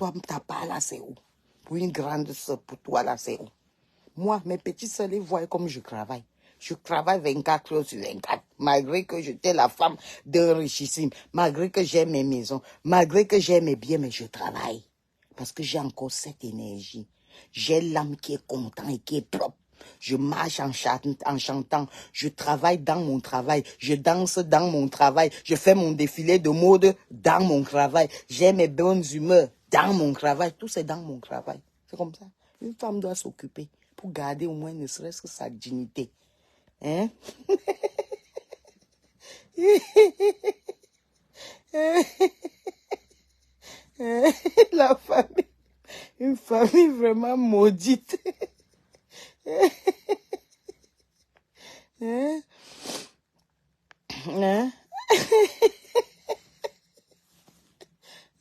toi, ta part là, c'est où? Pour une grande soeur, pour toi là, c'est où? Moi, mes petites soeurs, les voient comme je travaille. Je travaille 24 heures sur 24, malgré que j'étais la femme d'un richissime, malgré que j'ai mes maisons, malgré que j'ai mes biens, mais je travaille. Parce que j'ai encore cette énergie. J'ai l'âme qui est contente et qui est propre. Je marche en chantant, je travaille dans mon travail, je danse dans mon travail, je fais mon défilé de mode dans mon travail, j'ai mes bonnes humeurs dans mon travail, tout c'est dans mon travail. C'est comme ça. Une femme doit s'occuper pour garder au moins ne serait-ce que sa dignité. Hein? La famille, une famille vraiment maudite. Hein? Hein?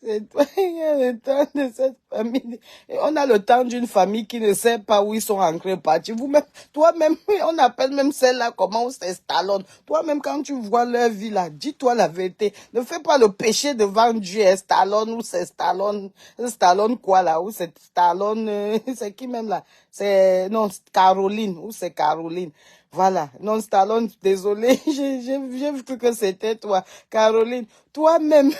C'est toi qui as le temps de cette famille. Et on a le temps d'une famille qui ne sait pas où ils sont ancrés partis. Vous-même, toi-même, on appelle même celle-là comment on s'installe. Toi-même, quand tu vois leur vie là, dis-toi la vérité. Ne fais pas le péché devant Dieu. Stallone ou c'est Stallone. Stallone quoi là? Ou c'est Stallone, c'est qui même là? C'est, non, Caroline. Ou c'est Caroline. Voilà. Non, Stallone, désolé. J'ai cru que c'était toi. Caroline, toi-même.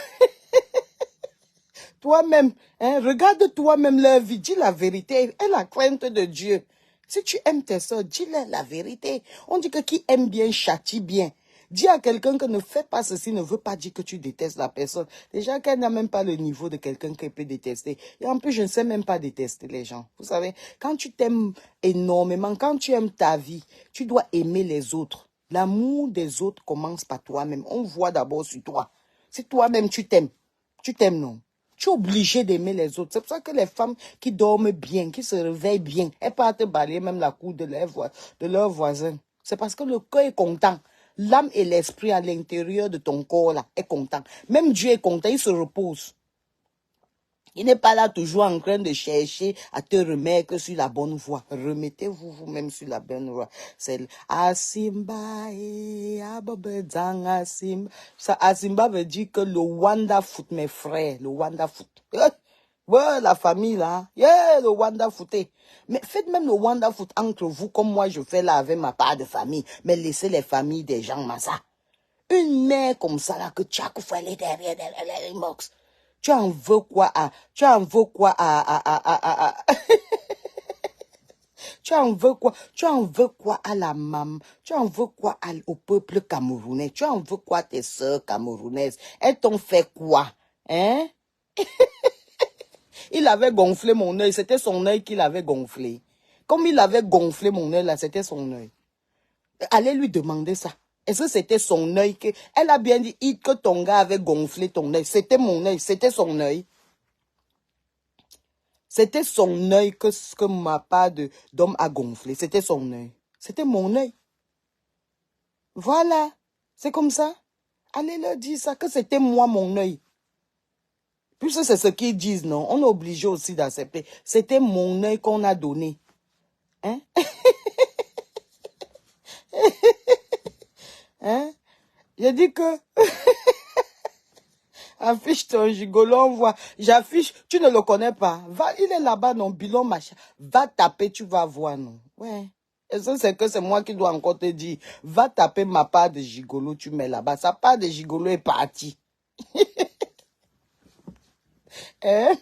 Toi-même, hein, regarde toi-même leur vie, dis la vérité, aie la crainte de Dieu. Si tu aimes tes soeurs, dis-leur la vérité. On dit que qui aime bien châtie bien. Dis à quelqu'un que ne fait pas ceci ne veut pas dire que tu détestes la personne. Déjà qu'elle n'a même pas le niveau de quelqu'un qui peut détester. Et en plus, je ne sais même pas détester les gens. Vous savez, quand tu t'aimes énormément, quand tu aimes ta vie, tu dois aimer les autres. L'amour des autres commence par toi-même. On voit d'abord sur toi. Si toi-même tu t'aimes non? Tu es obligé d'aimer les autres. C'est pour ça que les femmes qui dorment bien, qui se réveillent bien, elles partent balayer même la cour de leur voisin. C'est parce que le cœur est content. L'âme et l'esprit à l'intérieur de ton corps là est content. Même Dieu est content, il se repose. Il n'est pas là toujours en train de chercher à te remettre sur la bonne voie. Remettez-vous vous-même sur la bonne voie. C'est Asimba et Ababedzang Asimba. Ça, Asimba veut dire que le Wanda Foot, mes frères, le Wanda Foot. Ouais, la famille là. Yeah, le Wanda Footé. Mais faites même le Wanda Foot entre vous, comme moi je fais là avec ma part de famille. Mais laissez les familles des gens, massa. Une mère comme ça là, que tu as qu'il faut aller derrière l'inbox. Tu en veux quoi à, tu en veux quoi tu en veux quoi, tu en veux quoi à la maman, tu en veux quoi au peuple camerounais, tu en veux quoi à tes sœurs camerounaises, elles t'ont fait quoi, hein? Il avait gonflé mon œil, c'était son œil qu'il avait gonflé. Comme il avait gonflé mon œil là, c'était son œil. Allez lui demander ça. Est-ce que c'était son œil que... Elle a bien dit que ton gars avait gonflé ton œil. C'était mon œil, c'était son œil. C'était son œil que ma part d'homme a gonflé. C'était son œil. C'était mon œil. Voilà. C'est comme ça. Allez leur dire ça, que c'était moi mon œil. Puisque c'est ce qu'ils disent, non? On est obligé aussi d'accepter. C'était mon œil qu'on a donné. Hein? Hein? J'ai dit que... Affiche ton gigolo, on voit. J'affiche, tu ne le connais pas. Va, il est là-bas, non, Bilon, machin. Va taper, tu vas voir, non. Ouais. Et ça, c'est que c'est moi qui dois encore te dire. Va taper ma part de gigolo, tu mets là-bas. Sa part de gigolo est partie. Hein?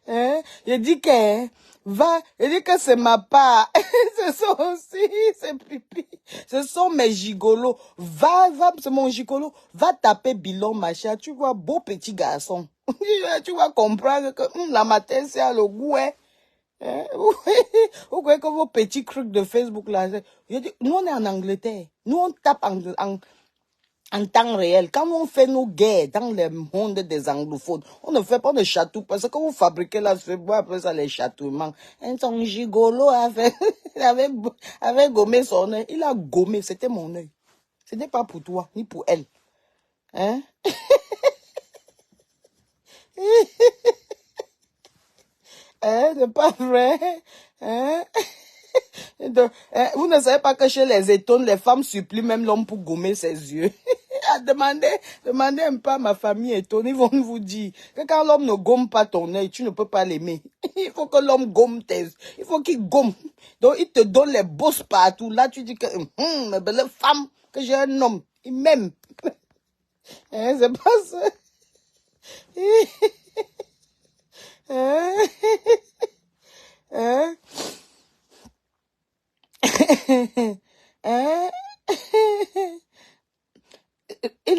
Hein? Je dis que, hein, va, je dis que c'est ma part. Ce sont aussi, c'est pipi. Ce sont mes gigolos. Va, c'est mon gigolo. Va taper Bilon, machin. Tu vois, beau petit garçon. Tu vas comprendre que la matin, c'est le goût, hein. Hein? Vous croyez que vos petits trucs de Facebook, là, je dis, nous, on est en Angleterre. Nous, on tape en temps réel. Quand on fait nos guerres dans le monde des anglophones, on ne fait pas de château parce que vous fabriquez là, c'est bon, après ça, les châteauements. Son gigolo avait gommé son œil. Il a gommé, c'était mon œil. Ce n'est pas pour toi, ni pour elle. Hein? Hein? C'est pas vrai? Hein? Donc, vous ne savez pas que chez les étones, les femmes supplient même l'homme pour gommer ses yeux. Demandez un peu à ma famille étonnée, ils vont vous dire que quand l'homme ne gomme pas ton œil, tu ne peux pas l'aimer. Il faut que l'homme gomme tes... Il faut qu'il gomme. Donc, il te donne les bosses partout. Là, tu dis que, ma belle femme, que j'ai un homme, il m'aime. Hein, c'est pas ça. Hein? Hein? Hein? Il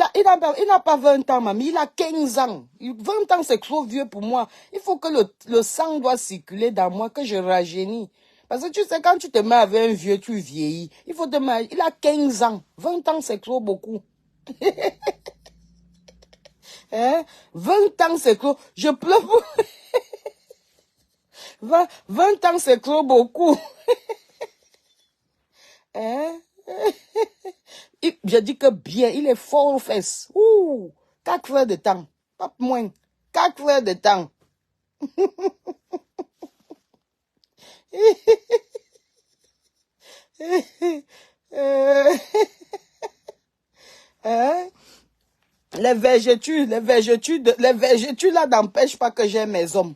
n'a pas 20 ans, mamie, il a 15 ans. 20 ans, c'est trop vieux pour moi. Il faut que le sang doit circuler dans moi, que je rajeunis. Parce que tu sais, quand tu te mets avec un vieux, tu vieillis. Il faut te mettre, il a 15 ans. 20 ans, c'est trop beaucoup. Hein? 20 ans, c'est trop. Je pleure pour... 20 ans, c'est trop beaucoup. Hein? Je dis que bien, il est fort aux fesses. 4 heures de temps. Pas moins. 4 heures de temps. Hein? Les végétudes là n'empêchent pas que j'aime mes hommes.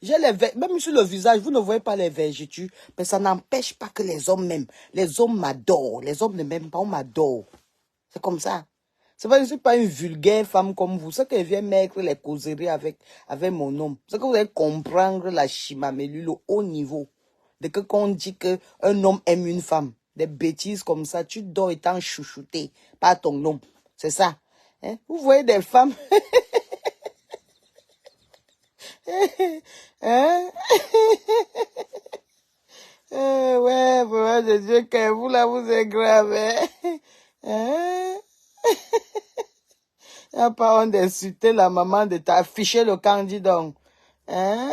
J'ai même sur le visage, vous ne voyez pas les végétudes, mais ça n'empêche pas que les hommes m'aiment. Les hommes m'adorent. Les hommes ne m'aiment pas, on m'adore. C'est comme ça. C'est pas, je ne suis pas une vulgaire femme comme vous. C'est que je viens mettre les causeries avec mon homme. C'est que vous allez comprendre la chimamélule au haut niveau. Dès que qu'on dit qu'un homme aime une femme, des bêtises comme ça, tu dois étant chouchouté par ton homme. C'est ça. Hein? Vous voyez des femmes... hein? Ouais, vraiment, je dis que vous là, vous êtes grave. Hein? Hein? Il n'y a pas honte d'insulter la maman de t'afficher le candidat. Hein?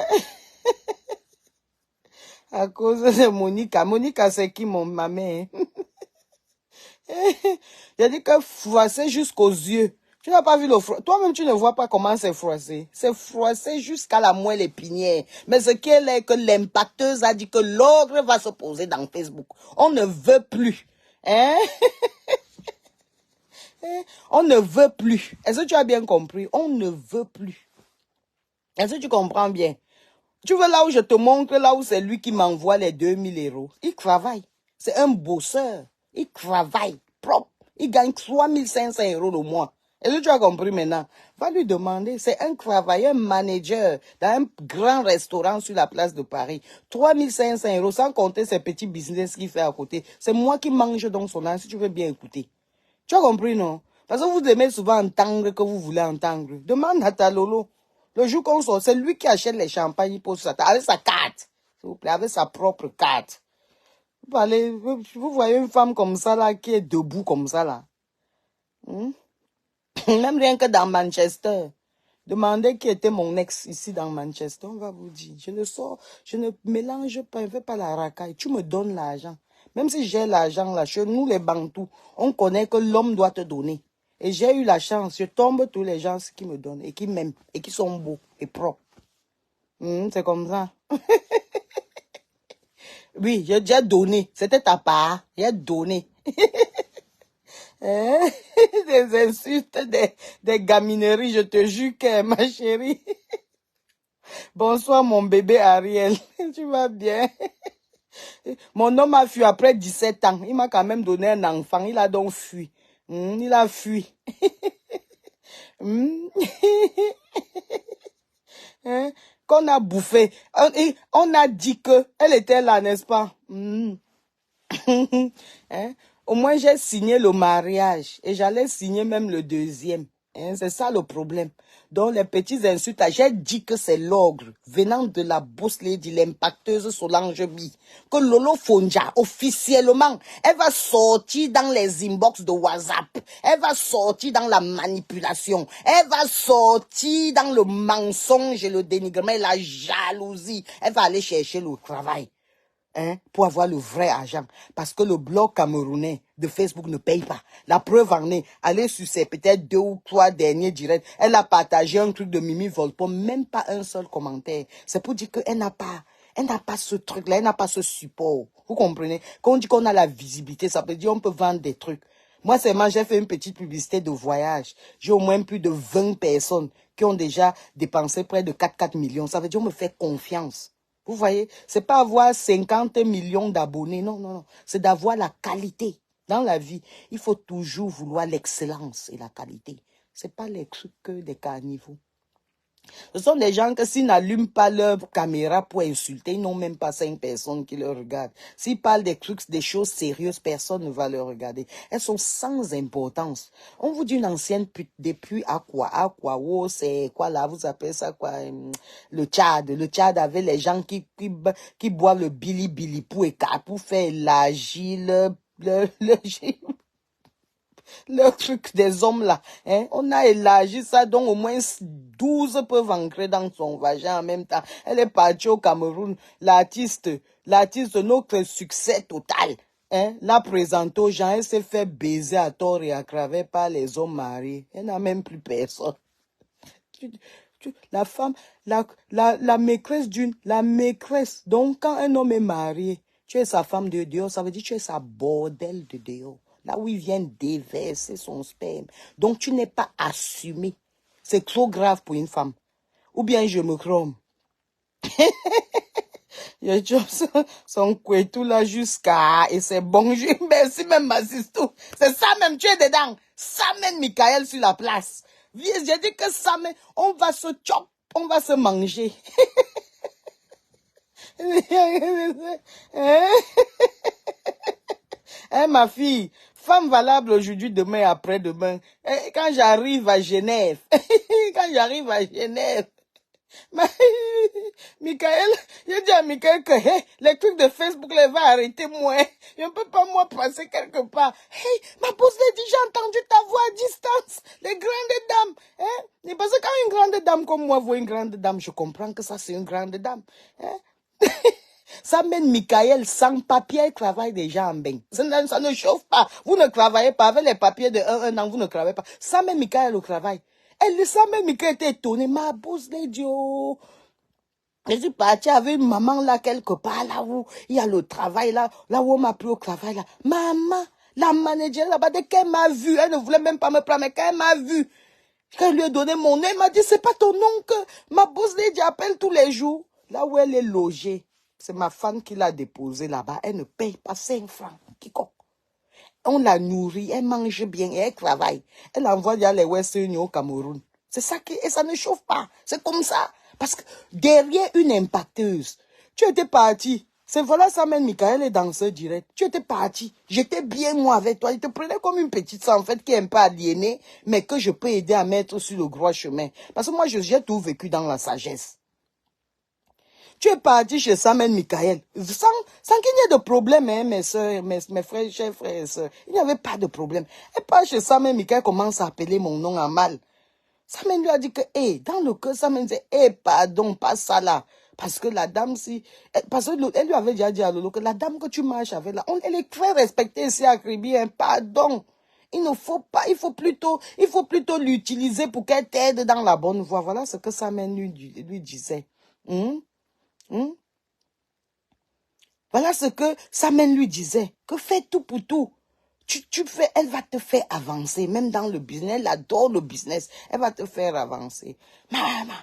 À cause de Monica. Monica, c'est qui ma mère? J'ai dit que froisser jusqu'aux yeux. Tu n'as pas vu le froissé. Toi-même, tu ne vois pas comment c'est froissé. C'est froissé jusqu'à la moelle épinière. Mais ce qui est que l'impacteuse a dit que l'ordre va se poser dans Facebook. On ne veut plus. Hein? On ne veut plus. Est-ce que tu as bien compris? On ne veut plus. Est-ce que tu comprends bien? Tu veux là où je te montre, là où c'est lui qui m'envoie les 2000 €. Il travaille. C'est un bosseur. Il travaille propre. Il gagne 3500 € le mois. Est-ce que tu as compris maintenant? Va lui demander. C'est un travailleur manager dans un grand restaurant sur la place de Paris. 3500 €, sans compter ses petits business qu'il fait à côté. C'est moi qui mange dans son âme, si tu veux bien écouter. Tu as compris, non? Parce que vous aimez souvent entendre que vous voulez entendre. Demande à ta Lolo. Le jour qu'on sort, c'est lui qui achète les champagnes, il pose avec sa carte. S'il vous plaît, avec sa propre carte. Vous voyez une femme comme ça, là, qui est debout comme ça, là. Même rien que dans Manchester. Demandez qui était mon ex ici dans Manchester, on va vous dire. Je ne sors, je ne mélange pas, je ne fais pas la racaille. Tu me donnes l'argent. Même si j'ai l'argent là, chez nous les Bantous, on connaît que l'homme doit te donner. Et j'ai eu la chance, je tombe tous les gens qui me donnent et qui m'aiment et qui sont beaux et propres. C'est comme ça. Oui, j'ai déjà donné. C'était ta part. J'ai donné. Hein? Des insultes, des gamineries, je te jure que ma chérie. Bonsoir mon bébé Ariel. Tu vas bien? Mon homme a fui après 17 ans. Il m'a quand même donné un enfant. Il a donc fui. Il a fui. Hein? Qu'on a bouffé. On a dit que elle était là, n'est-ce pas? Hein? Au moins, j'ai signé le mariage. Et j'allais signer même le deuxième. Hein? C'est ça le problème. Donc, les petits insultes, j'ai dit que c'est l'ogre venant de la boss lady, l'impacteuse Solange Bi. Que Lolo Fonja, officiellement, elle va sortir dans les inbox de WhatsApp. Elle va sortir dans la manipulation. Elle va sortir dans le mensonge et le dénigrement et la jalousie. Elle va aller chercher le travail. Hein, pour avoir le vrai argent. Parce que le blog camerounais de Facebook ne paye pas. La preuve en est, allez sur ses peut-être 2 ou 3 derniers directs, elle a partagé un truc de Mimi Volpo, même pas un seul commentaire. C'est pour dire qu'elle n'a pas ce truc-là, elle n'a pas ce support. Vous comprenez? Quand on dit qu'on a la visibilité, ça veut dire qu'on peut vendre des trucs. Moi, seulement, j'ai fait une petite publicité de voyage. J'ai au moins plus de 20 personnes qui ont déjà dépensé près de 4 millions. Ça veut dire qu'on me fait confiance. Vous voyez, c'est pas avoir 50 millions d'abonnés. Non, non, non. C'est d'avoir la qualité. Dans la vie, il faut toujours vouloir l'excellence et la qualité. C'est pas les trucs que des carnivaux. Ce sont des gens que s'ils n'allument pas leur caméra pour insulter, ils n'ont même pas 5 personnes qui le regardent. S'ils parlent des trucs, des choses sérieuses, personne ne va le regarder. Elles sont sans importance. On vous dit une ancienne pute depuis oh, c'est quoi là, vous appelez ça quoi, le Tchad. Le Tchad avait les gens qui boivent le bili pour faire l'agile, le truc des hommes là, hein, on a élargi ça, donc au moins 12 peuvent entrer dans son vagin en même temps. Elle est partie au Cameroun, l'artiste, notre succès total, hein, l'a présenté aux gens, elle s'est fait baiser à tort et à travers par les hommes mariés. Elle n'a même plus personne. La femme, la maîtresse la maîtresse. Donc, quand un homme est marié, tu es sa femme de dehors, ça veut dire que tu es sa bordel de dehors. Là où il vient déverser son sperme. Donc, tu n'es pas assumé. C'est trop grave pour une femme. Ou bien je me trompe. Il y a son couetou là jusqu'à... Et c'est bon. Merci même ma sister. C'est ça même, tu es dedans. Ça mène Michael sur la place. J'ai dit que ça mène... On va se chop, on va se manger. Hein, ma fille, femme valable aujourd'hui, demain et après-demain. Quand j'arrive à Genève, Michael, j'ai dit à Michael que hey, les trucs de Facebook les va arrêter moi. Je ne peux pas moi passer quelque part. Hey, ma boss l'a dit, j'ai entendu ta voix à distance. Les grandes dames. Hein? Et parce que quand une grande dame comme moi voit une grande dame, je comprends que ça c'est une grande dame. Hein? Ça mène Michael sans papier, il travaille déjà en bain. Ça ne chauffe pas. Vous ne travaillez pas avec les papiers de un an, vous ne travaillez pas. Ça mène Michael au travail. Elle, ça mène Michael était étonné. Ma boss l'a dit, oh. Je suis partie avec une maman là quelque part, là où il y a le travail, là où on m'a pris au travail, là. Maman, la manager là-bas, dès qu'elle m'a vu, elle ne voulait même pas me prendre, mais quand elle m'a vu, quand elle lui a donné mon nom, elle m'a dit, c'est pas ton nom que ma boss lady appelle tous les jours. Là où elle est logée, c'est ma femme qui l'a déposée là-bas, elle ne paye pas 5 francs. Quiconque. On la nourrit, elle mange bien et elle travaille. Elle envoie les Western Union au Cameroun. C'est ça et ça ne chauffe pas. C'est comme ça. Parce que derrière une impacteuse, tu étais parti. C'est voilà ça même, Michael est dans ce direct. Tu étais parti. J'étais bien moi avec toi. Il te prenait comme une petite sœur en fait qui est un peu aliénée, mais que je peux aider à mettre sur le droit chemin. Parce que moi, j'ai tout vécu dans la sagesse. Tu es parti chez Samen Michael, sans qu'il n'y ait de problème, hein, mes soeurs, mes frères, chers frères et sœurs. Il n'y avait pas de problème. Et pas chez Samen Michael commence à appeler mon nom en mal. Samen lui a dit que, dans le cœur, Samen disait, pardon, pas ça là. Parce que la dame, parce qu'elle lui avait déjà dit à Lolo que la dame que tu marches avec là, elle est très respectée ici à Kribi, hein, pardon. Il ne faut pas, il faut plutôt l'utiliser pour qu'elle t'aide dans la bonne voie. Voilà ce que Samen lui disait. Hmm? Voilà ce que Samen lui disait, que fais tout pour tout. Tu fais, elle va te faire avancer, même dans le business, elle adore le business, elle va te faire avancer. Maman,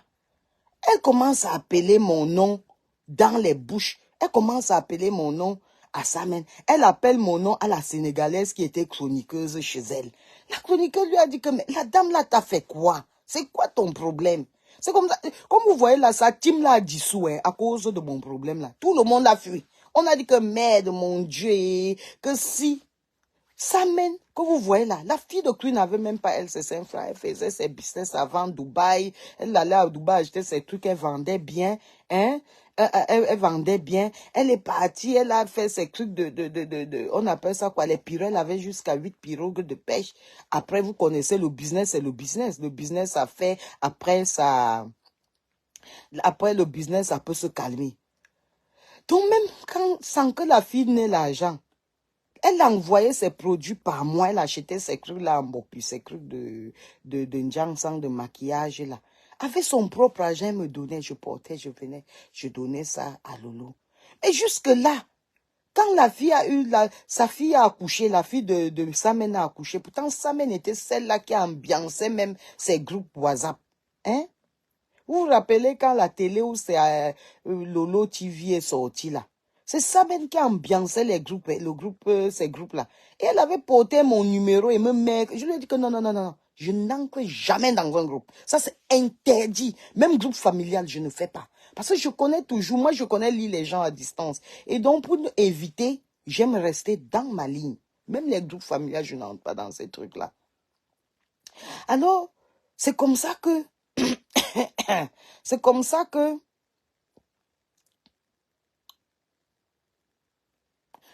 elle commence à appeler mon nom dans les bouches, elle commence à appeler mon nom à Samen, elle appelle mon nom à la Sénégalaise qui était chroniqueuse chez elle. La chroniqueuse lui a dit que, mais la dame là t'a fait quoi? C'est quoi ton problème? C'est comme ça, comme vous voyez là, sa team là a dissous, hein, à cause de mon problème là. Tout le monde l'a fui. On a dit que merde, mon Dieu, que si, Samen, que vous voyez là, la fille de Queen n'avait même pas, elle, ses 5 francs, elle faisait ses business avant Dubaï, elle allait à Dubaï acheter ses trucs, elle vendait bien, hein, elle vendait bien, elle est partie, elle a fait ses trucs on appelle ça quoi, les pirogues, elle avait jusqu'à 8 pirogues de pêche. Après, vous connaissez le business, c'est le business. Le business a fait, après le business, ça peut se calmer. Donc même sans que la fille n'ait l'argent, elle envoyait ses produits par mois, elle achetait ses trucs là en Bopi, ses trucs de Njansang, de maquillage là. Avec son propre argent, elle me donnait, je portais, je venais, je donnais ça à Lolo. Et jusque là, Quand la fille a eu, sa fille a accouché, la fille de Samen a accouché, pourtant Samen était celle-là qui ambiançait même ses groupes WhatsApp. Hein? Vous vous rappelez quand la télé où c'est Lolo TV est sorti là? C'est Samen qui ambiançait les groupes, ces groupes-là. Et elle avait porté mon numéro et me met. Je lui ai dit que non, non, non, non. Je n'entre jamais dans un groupe. Ça, c'est interdit. Même groupe familial, je ne fais pas. Parce que je connais toujours, moi, je connais lire les gens à distance. Et donc, pour éviter, j'aime rester dans ma ligne. Même les groupes familiales, je n'entre pas dans ces trucs-là. Alors, c'est comme ça que... c'est comme ça que...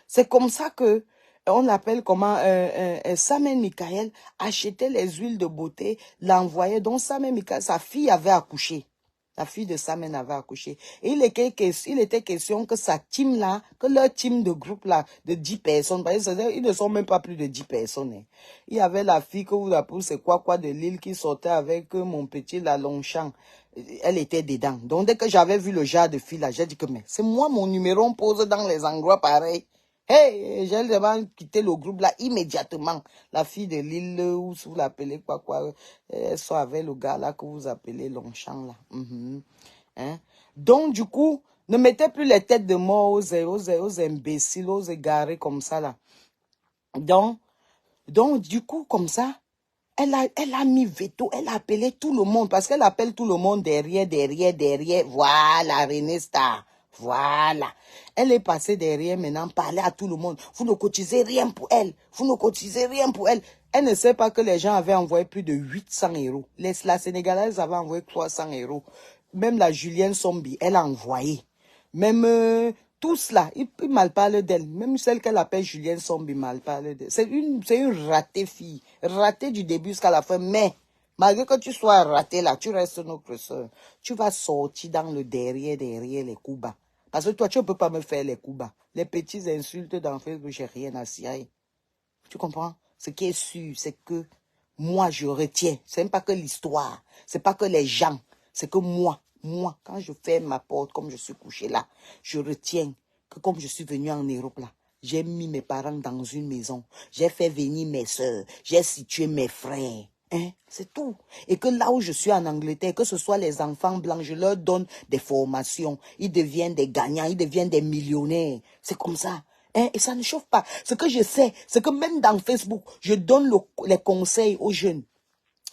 C'est comme ça que on appelle comment Samen Michael achetait les huiles de beauté, l'envoyait. Donc Samen Michael, sa fille avait accouché. La fille de Samen avait accouché. Et il était question que sa team là, que leur team de groupe là, de 10 personnes, parce que ils ne sont même pas plus de 10 personnes. Hein. Il y avait la fille que vous appelez, c'est quoi de Lille qui sortait avec mon petit la Longchamp. Elle était dedans. Donc dès que j'avais vu le genre de fille là, j'ai dit que mais c'est moi mon numéro, on pose dans les endroits pareils. Hey, j'ai vraiment quitté le groupe là immédiatement. La fille de Lille, ou si vous l'appelez quoi, elle soit avec le gars là que vous appelez Longchamp là. Hein? Donc du coup, ne mettez plus les têtes de mort aux imbéciles, aux égarés comme ça là. Donc du coup, comme ça, elle a mis veto, elle a appelé tout le monde, parce qu'elle appelle tout le monde derrière. Voilà, René Star. Voilà. Elle est passée derrière maintenant, parler à tout le monde. Vous ne cotisez rien pour elle. Vous ne cotisez rien pour elle. Elle ne sait pas que les gens avaient envoyé plus de 800 euros. La Sénégalaise avait envoyé 300 euros. Même la Julienne Sombi, elle a envoyé. Même tous là, ils mal parlent d'elle. Même celle qu'elle appelle Julienne Sombi mal parle d'elle. C'est une ratée fille. Ratée du début jusqu'à la fin. Mais, malgré que tu sois ratée là, tu restes notre soeur. Tu vas sortir dans le derrière les coups bas. Parce que toi, tu ne peux pas me faire les coups bas. Les petites insultes dans Facebook, j'ai rien à cirer. Tu comprends? Ce qui est sûr, c'est que moi, je retiens. C'est même pas que l'histoire. C'est pas que les gens. C'est que moi, quand je ferme ma porte, comme je suis couché là, je retiens que comme je suis venu en Europe là, j'ai mis mes parents dans une maison. J'ai fait venir mes soeurs. J'ai situé mes frères. Hein? C'est tout. Et que là où je suis en Angleterre, que ce soit les enfants blancs, je leur donne des formations. Ils deviennent des gagnants, ils deviennent des millionnaires. C'est comme ça. Hein? Et ça ne chauffe pas. Ce que je sais, c'est que même dans Facebook, je donne les conseils aux jeunes.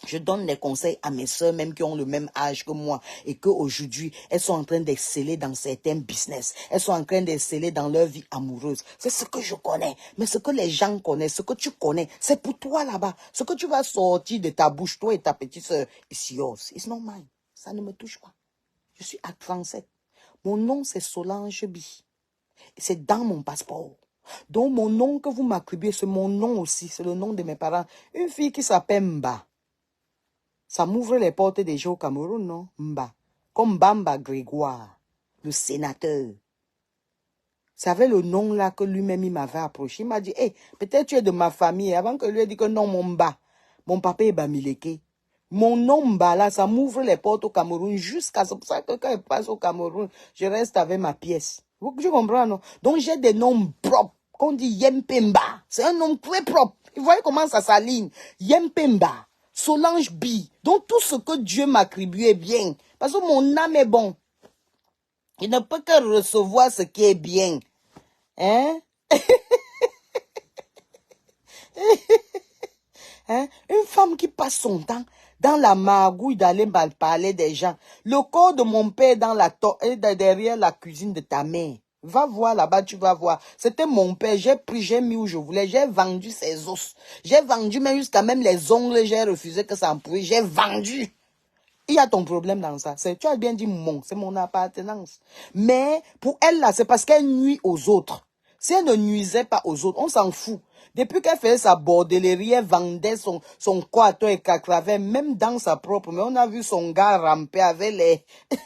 Je donne des conseils à mes soeurs, même qui ont le même âge que moi, et qu'aujourd'hui, elles sont en train d'exceller dans certains business. Elles sont en train d'exceller dans leur vie amoureuse. C'est ce que je connais. Mais ce que les gens connaissent, ce que tu connais, c'est pour toi là-bas. Ce que tu vas sortir de ta bouche, toi et ta petite soeur, it's yours. It's not mine. Ça ne me touche pas. Je suis à 37. Mon nom, c'est Solange Bi. C'est dans mon passeport. Donc, mon nom que vous m'attribuez, c'est mon nom aussi. C'est le nom de mes parents. Une fille qui s'appelle Mba. Ça m'ouvre les portes déjà au Cameroun, non? Mba. Comme Bamba Grégoire, le sénateur. C'est avec le nom là que lui-même il m'avait approché. Il m'a dit, hey, peut-être tu es de ma famille. Avant que lui ait dit que non, mon Mba. Mon papa est Bamileke. Mon nom Mba là, ça m'ouvre les portes au Cameroun jusqu'à ce ça que quand il passe au Cameroun, je reste avec ma pièce. Je comprends, non? Donc j'ai des noms propres. Qu'on dit Yempemba. C'est un nom très propre. Vous voyez comment ça s'aligne? Yempemba. Solange Bi. Donc tout ce que Dieu m'attribue est bien. Parce que mon âme est bon. Il ne peut que recevoir ce qui est bien. Hein? Hein? Une femme qui passe son temps dans la magouille d'aller mal parler des gens. Le corps de mon père est derrière la cuisine de ta mère. Va voir là-bas, tu vas voir. C'était mon père. J'ai mis où je voulais. J'ai vendu ses os. J'ai vendu même jusqu'à même les ongles. J'ai refusé que ça en pourrit. J'ai vendu. Il y a ton problème dans ça. Tu as bien dit mon. C'est mon appartenance. Mais pour elle là, c'est parce qu'elle nuit aux autres. Si elle ne nuisait pas aux autres, on s'en fout. Depuis qu'elle faisait sa bordellerie, elle vendait son quarto et cacravait, même dans sa propre. Mais on a vu son gars ramper avec les...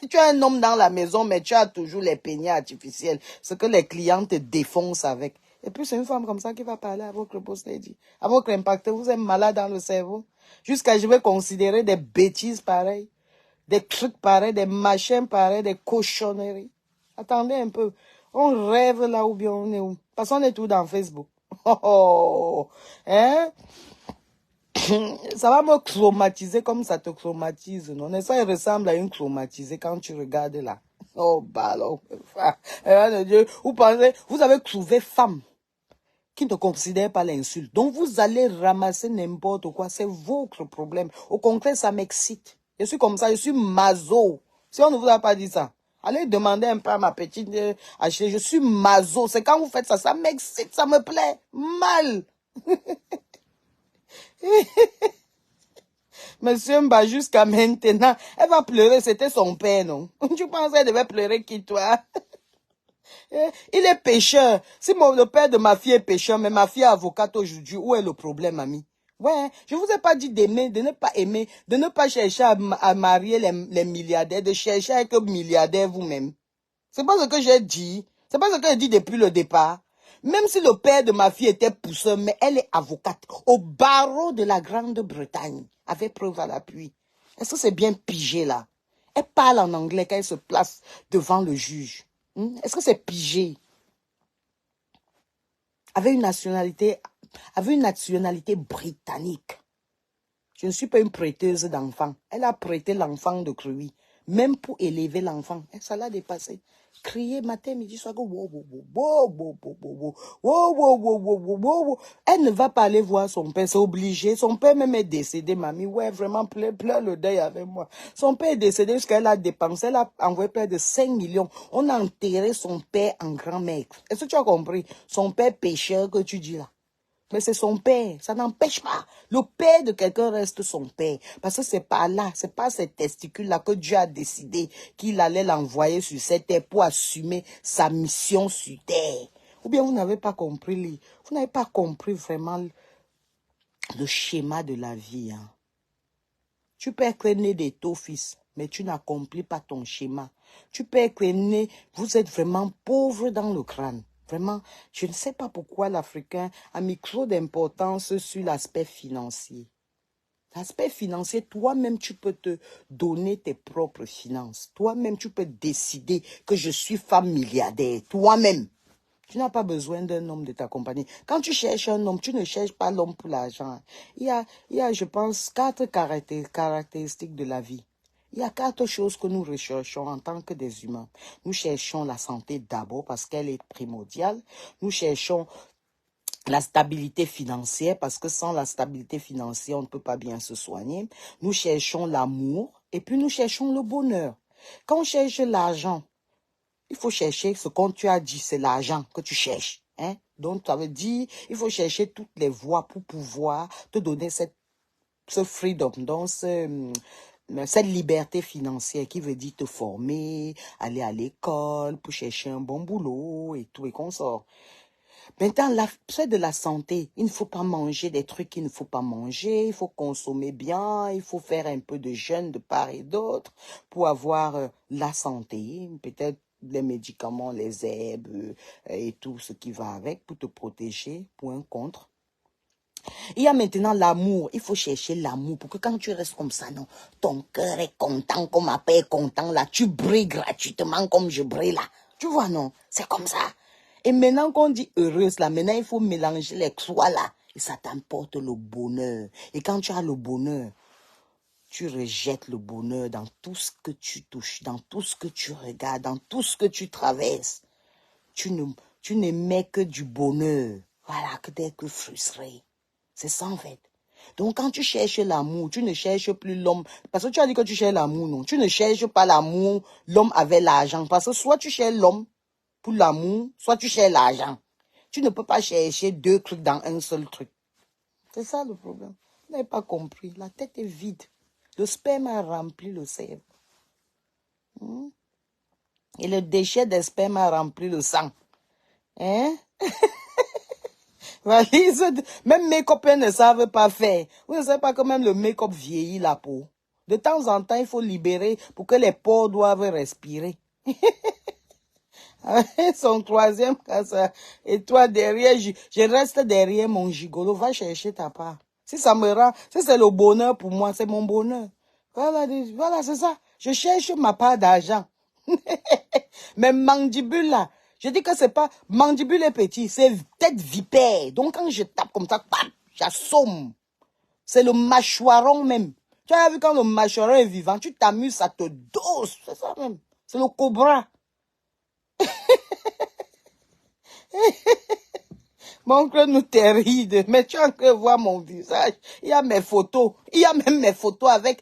Tu as un homme dans la maison, mais tu as toujours les peignets artificiels. Ce que les clients te défoncent avec. Et puis c'est une femme comme ça qui va parler à votre boss lady. À votre impact, vous êtes malade dans le cerveau. Jusqu'à je vais considérer des bêtises pareilles. Des trucs pareils, des machins pareils, des cochonneries. Attendez un peu. On rêve là ou bien on est où? Parce qu'on est tout dans Facebook. Oh, oh, hein? Ça va me traumatiser comme ça te traumatise, non? Ça il ressemble à une traumatisée quand tu regardes là. Oh, ballon. Dieu. Vous pensez, vous avez trouvé femme qui ne considère pas l'insulte. Donc vous allez ramasser n'importe quoi. C'est votre problème. Au contraire, ça m'excite. Je suis comme ça, je suis maso. Si on ne vous a pas dit ça, allez demander un peu à ma petite acheter. Je suis maso. C'est quand vous faites ça, ça m'excite, ça me plaît. Mal. Monsieur Mba, jusqu'à maintenant, elle va pleurer, c'était son père, non? Tu penses qu'elle devait pleurer qui, toi? Il est pécheur. Si le père de ma fille est pécheur, mais ma fille est avocate aujourd'hui, où est le problème, ami? Ouais, je vous ai pas dit d'aimer, de ne pas aimer, de ne pas chercher à marier les milliardaires, de chercher à être milliardaire vous-même. C'est pas ce que j'ai dit. C'est pas ce que j'ai dit depuis le départ. Même si le père de ma fille était pousseur, mais elle est avocate au barreau de la Grande-Bretagne, avec preuve à l'appui. Est-ce que c'est bien pigé là? Elle parle en anglais quand elle se place devant le juge. Est-ce que c'est pigé? Avec une nationalité britannique. Je ne suis pas une prêteuse d'enfants. Elle a prêté l'enfant de Cruy. Même pour élever l'enfant. Ça l'a dépassé. Crier matin, midi, soir. Elle ne va pas aller voir son père. C'est obligé. Son père même est décédé, mamie. Ouais, vraiment, pleure le deuil avec moi. Son père est décédé jusqu'elle a dépensé. Elle a envoyé près de 5 millions. On a enterré son père en grand maigre. Est-ce que tu as compris? Son père pécheur que tu dis là. Mais c'est son père, ça n'empêche pas. Le père de quelqu'un reste son père. Parce que c'est pas là, c'est pas ces testicules-là que Dieu a décidé qu'il allait l'envoyer sur cette terre pour assumer sa mission sur terre. Ou bien vous n'avez pas compris, vous n'avez pas compris vraiment le schéma de la vie. Hein. Tu peux être né de ton fils, mais tu n'accomplis pas ton schéma. Tu peux être né, vous êtes vraiment pauvre dans le crâne. Vraiment, je ne sais pas pourquoi l'Africain a mis trop d'importance sur l'aspect financier. L'aspect financier, toi-même, tu peux te donner tes propres finances. Toi-même, tu peux décider que je suis femme milliardaire. Toi-même. Tu n'as pas besoin d'un homme de t'accompagner. Quand tu cherches un homme, tu ne cherches pas l'homme pour l'argent. Il y a, je pense, 4 caractéristiques de la vie. Il y a 4 choses que nous recherchons en tant que des humains. Nous cherchons la santé d'abord parce qu'elle est primordiale. Nous cherchons la stabilité financière parce que sans la stabilité financière, on ne peut pas bien se soigner. Nous cherchons l'amour et puis nous cherchons le bonheur. Quand on cherche l'argent, il faut chercher ce qu'on tu as dit, c'est l'argent que tu cherches. Hein? Donc, ça veut dire, il faut chercher toutes les voies pour pouvoir te donner ce freedom, donc cette liberté financière qui veut dire te former, aller à l'école pour chercher un bon boulot et tout et qu'on sort. Maintenant, c'est de la santé. Il ne faut pas manger des trucs qu'il ne faut pas manger. Il faut consommer bien. Il faut faire un peu de jeûne de part et d'autre pour avoir la santé. Peut-être les médicaments, les herbes et tout ce qui va avec pour te protéger, pour un contre. Il y a maintenant l'amour. Il faut chercher l'amour pour que quand tu restes comme ça, non, ton cœur est content, comme ma paix est content là. Tu brilles gratuitement comme je brille là. Tu vois, non? C'est comme ça. Et maintenant qu'on dit heureuse là, maintenant il faut mélanger les trois là. Et ça t'apporte le bonheur. Et quand tu as le bonheur, tu rejettes le bonheur dans tout ce que tu touches, dans tout ce que tu regardes, dans tout ce que tu traverses. Tu n'aimais que du bonheur. Voilà, que d'être frustré. C'est ça en fait. Donc quand tu cherches l'amour, tu ne cherches plus l'homme. Parce que tu as dit que tu cherches l'amour, non. Tu ne cherches pas l'amour, l'homme avec l'argent. Parce que soit tu cherches l'homme pour l'amour, soit tu cherches l'argent. Tu ne peux pas chercher 2 trucs dans un seul truc. C'est ça le problème. Vous n'avez pas compris. La tête est vide. Le sperme a rempli le cerveau. Et le déchet de sperme a rempli le sang. Hein? Même mes copains ne savent pas faire. Vous ne savez pas que même le make-up vieillit la peau. De temps en temps, il faut libérer pour que les pores doivent respirer. Son troisième casse. Et toi, derrière, je reste derrière mon gigolo. Va chercher ta part. Si ça me rend, si c'est le bonheur pour moi, c'est mon bonheur. Voilà, c'est ça. Je cherche ma part d'argent. Mes mandibules là, Je dis que c'est pas mandibule est petit, c'est tête vipère. Donc quand je tape comme ça, pam, j'assomme. C'est le mâchoiron même. Tu as vu quand le mâchoiron est vivant, tu t'amuses, ça te dose. C'est ça même. C'est le cobra. Mon oncle nous terrible, mais tu as encore voir mon visage. Il y a mes photos. Il y a même mes photos avec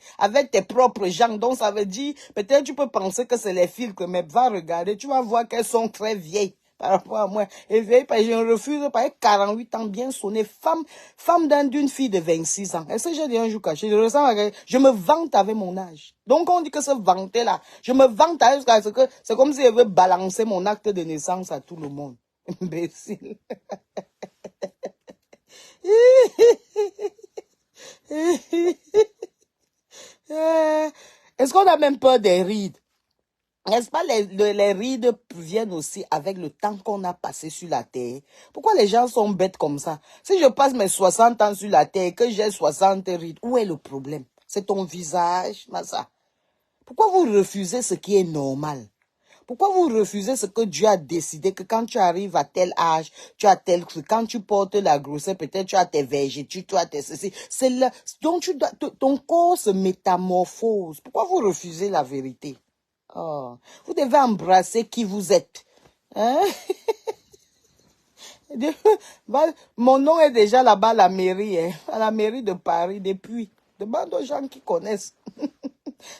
tes propres gens. Donc ça veut dire, peut-être tu peux penser que c'est les filtres, mais va regarder. Tu vas voir qu'elles sont très vieilles par rapport à moi. Et vieille, parce que je refuse pas 48 ans bien sonné. Femme d'une fille de 26 ans. Est-ce que j'ai dit un jour caché? Je me vante avec mon âge. Donc on dit que ce vanter là, je me vante avec ce que c'est comme si je veux balancer mon acte de naissance à tout le monde. Imbécile. Est-ce qu'on a même peur des rides? N'est-ce pas, les rides viennent aussi avec le temps qu'on a passé sur la terre. Pourquoi les gens sont bêtes comme ça? Si je passe mes 60 ans sur la terre et que j'ai 60 rides, où est le problème? C'est ton visage, Massa. Pourquoi vous refusez ce qui est normal? Pourquoi vous refusez ce que Dieu a décidé que quand tu arrives à tel âge, tu as tel truc, quand tu portes la grossesse, peut-être tu as tes végétudes, tu as tes ceci. C'est là, donc ton corps se métamorphose. Pourquoi vous refusez la vérité? Oh, vous devez embrasser qui vous êtes. Hein? Mon nom est déjà là-bas à la mairie, hein, à la mairie de Paris depuis. Demande aux gens qui connaissent.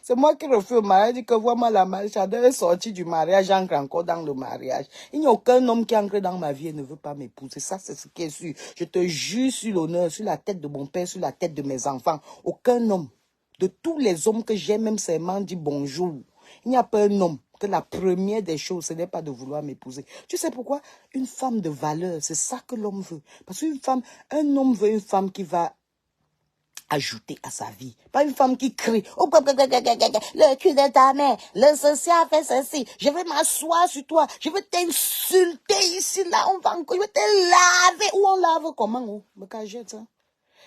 C'est moi qui refuse le mariage, dit que vois-moi la mariage, est sortie du mariage, j'entre encore dans le mariage. Il n'y a aucun homme qui entre dans ma vie et ne veut pas m'épouser. Ça, c'est ce qui est sûr. Je te jure sur l'honneur, sur la tête de mon père, sur la tête de mes enfants. Aucun homme, de tous les hommes que j'ai même seulement dit bonjour, il n'y a pas un homme que la première des choses, ce n'est pas de vouloir m'épouser. Tu sais pourquoi? Une femme de valeur, c'est ça que l'homme veut. Parce qu'une femme, un homme veut une femme qui va ajouter à sa vie. Pas une femme qui crie, oh, le cul de ta mère, le social fait ceci, je vais m'asseoir sur toi, je vais t'insulter ici, là, on va encore, je vais te laver. Où on lave comment? Oh, me cachette, ça.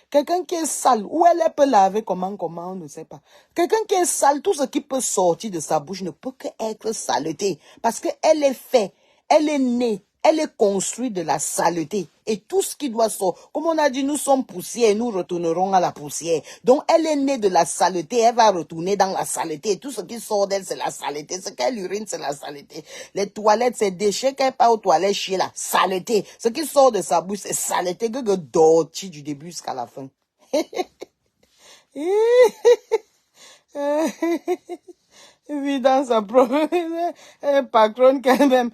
Quelqu'un qui est sale, où elle peut laver comment, on ne sait pas. Quelqu'un qui est sale, tout ce qui peut sortir de sa bouche ne peut qu'être saleté. Parce qu'elle est faite, elle est née, elle est construite de la saleté. Et tout ce qui doit sortir, comme on a dit, nous sommes poussière et nous retournerons à la poussière. Donc elle est née de la saleté, elle va retourner dans la saleté. Et tout ce qui sort d'elle, c'est la saleté. Ce qu'elle urine, c'est la saleté. Les toilettes, c'est déchets qu'elle part aux toilettes chier la saleté. Ce qui sort de sa bouche, c'est saleté. Que dorti du début jusqu'à la fin. Oui, dans sa propre patronne quand même.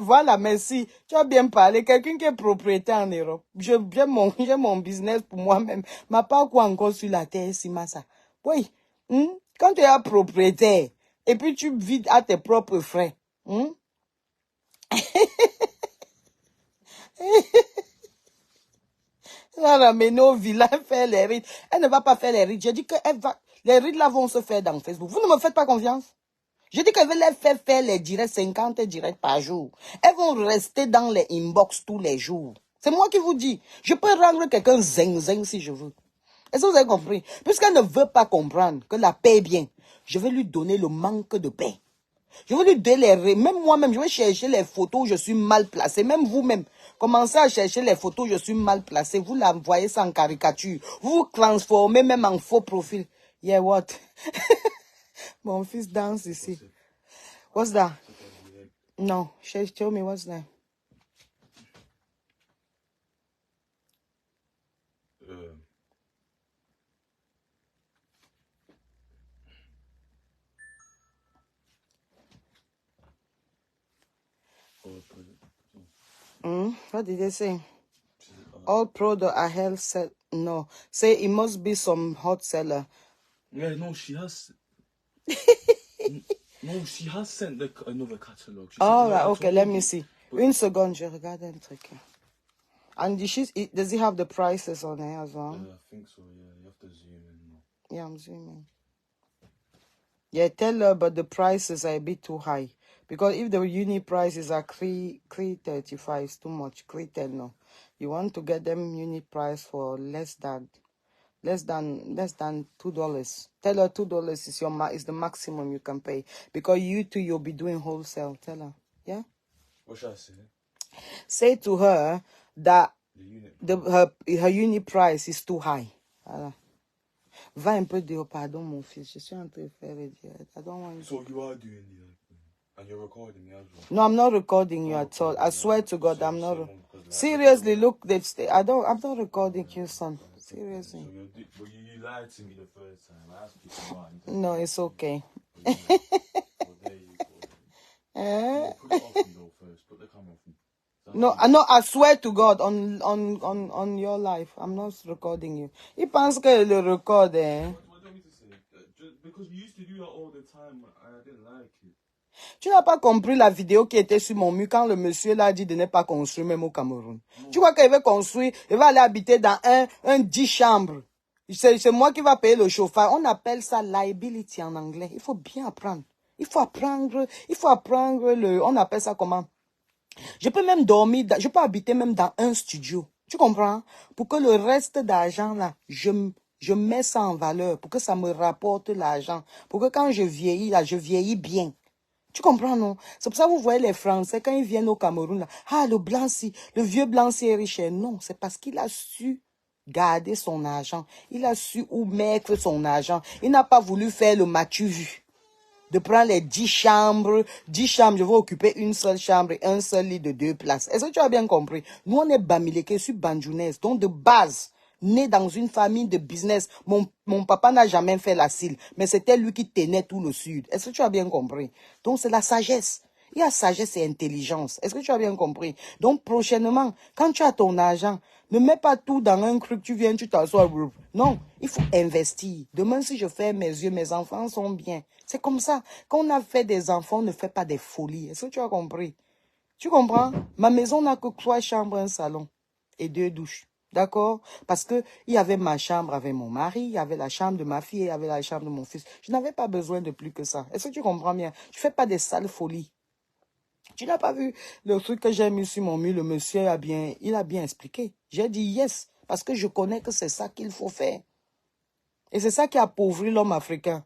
Voilà, merci. Tu as bien parlé. Quelqu'un qui est propriétaire en Europe. J'ai mon business pour moi-même. Ma part quoi encore sur la terre, si ça. Oui. Quand tu es un propriétaire, et puis tu vis à tes propres frais. Elle va ramener au village faire les rides. Elle ne va pas faire les rides. J'ai dit que les rides là vont se faire dans Facebook. Vous ne me faites pas confiance. Je dis qu'elle veut les faire les directs, 50 directs par jour. Elles vont rester dans les inbox tous les jours. C'est moi qui vous dis. Je peux rendre quelqu'un zing si je veux. Est-ce que vous avez compris? Puisqu'elle ne veut pas comprendre que la paix est bien, je vais lui donner le manque de paix. Je vais lui délérer, même moi-même, je vais chercher les photos où je suis mal placé. Même vous-même, commencez à chercher les photos où je suis mal placé. Vous l'envoyez ça en caricature. Vous vous transformez même en faux profil. Yeah, what? Mon fils danse ici. What's that? No, tell me what's that? What did they say? All products are health set. No, say it must be some hot seller. Yeah, no, she has. No, she has sent another catalogue. All right, okay, let me see. Une seconde, je regarde un truc. And does he have the prices on there as well? I think so, yeah. You have to zoom in. Yeah, I'm zooming. Yeah, tell her, but the prices are a bit too high. Because if the unit prices are 335, it's too much. 310, no. You want to get them unit price for less than $2. Tell her $2 is the maximum you can pay. Because you too, you'll be doing wholesale. Tell her. Yeah? What should I say? Say to her that The unit. her unit price is too high. Voilà. Va un peu dehors, pardon mon fils, je suis en train de faire le direct. I don't want you. So you are doing the and you're recording me as well. No, I'm not recording you at all. I swear to God, I'm not. Seriously, look, I'm not recording you, son. Seriously. So you lied to me the first time. I asked you to lie. No, it's okay. Well, there you go. No, put it off me though first. Put the camera off me. No, I swear to God, on your life, I'm not recording you. Il pense que le record, eh? What do you want me to say? Just because you used to do that all the time, and I didn't like it. Tu n'as pas compris la vidéo qui était sur mon mur quand le monsieur l'a dit de ne pas construire même au Cameroun. Non. Tu crois qu'il va construire, il va aller habiter dans un 10 chambres. C'est moi qui va payer le chauffage. On appelle ça liability en anglais. Il faut bien apprendre. Il faut apprendre on appelle ça comment? Je peux même dormir, je peux habiter même dans un studio. Tu comprends? Pour que le reste d'argent là, je mets ça en valeur, pour que ça me rapporte l'argent. Pour que quand je vieillis là, je vieillis bien. Tu comprends, non? C'est pour ça que vous voyez les Français, quand ils viennent au Cameroun, là, ah, le vieux blanc, c'est riche. Non, c'est parce qu'il a su garder son argent. Il a su où mettre son argent. Il n'a pas voulu faire le matu vu. De prendre les 10 chambres, je vais occuper une seule chambre et un seul lit de 2 places. Est-ce que tu as bien compris? Nous, on est Bamileke, je suis Banjounaise, donc de base, né dans une famille de business. Mon papa n'a jamais fait la cile, mais c'était lui qui tenait tout le sud. Est-ce que tu as bien compris? Donc, c'est la sagesse. Il y a sagesse et intelligence. Est-ce que tu as bien compris? Donc, prochainement, quand tu as ton argent, ne mets pas tout dans un truc, tu viens, tu t'assois. Non, il faut investir. Demain, si je ferme mes yeux, mes enfants sont bien. C'est comme ça. Quand on a fait des enfants, on ne fait pas des folies. Est-ce que tu as compris? Tu comprends? Ma maison n'a que 3 chambres, un salon et 2 douches. D'accord? Parce que il y avait ma chambre avec mon mari, il y avait la chambre de ma fille, il y avait la chambre de mon fils. Je n'avais pas besoin de plus que ça. Est-ce que tu comprends bien? Je ne fais pas des sales folies. Tu n'as pas vu le truc que j'ai mis sur mon mur? Le monsieur il a bien expliqué. J'ai dit yes, parce que je connais que c'est ça qu'il faut faire. Et c'est ça qui appauvrit l'homme africain.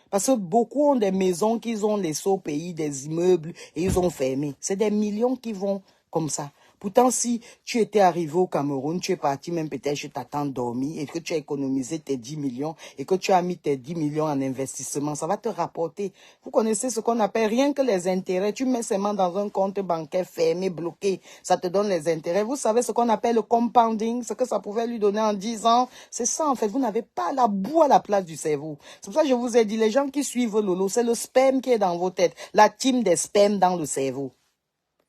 Parce que beaucoup ont des maisons qu'ils ont laissées au pays, des immeubles, et ils ont fermé. C'est des millions qui vont comme ça. Pourtant, si tu étais arrivé au Cameroun, tu es parti même peut-être chez ta tante dormir, et que tu as économisé tes 10 millions, et que tu as mis tes 10 millions en investissement, ça va te rapporter. Vous connaissez ce qu'on appelle rien que les intérêts. Tu mets seulement dans un compte bancaire fermé, bloqué, ça te donne les intérêts. Vous savez ce qu'on appelle le compounding, ce que ça pouvait lui donner en 10 ans. C'est ça en fait, vous n'avez pas la boue à la place du cerveau. C'est pour ça que je vous ai dit, les gens qui suivent Lolo, c'est le sperme qui est dans vos têtes, la team des spermes dans le cerveau.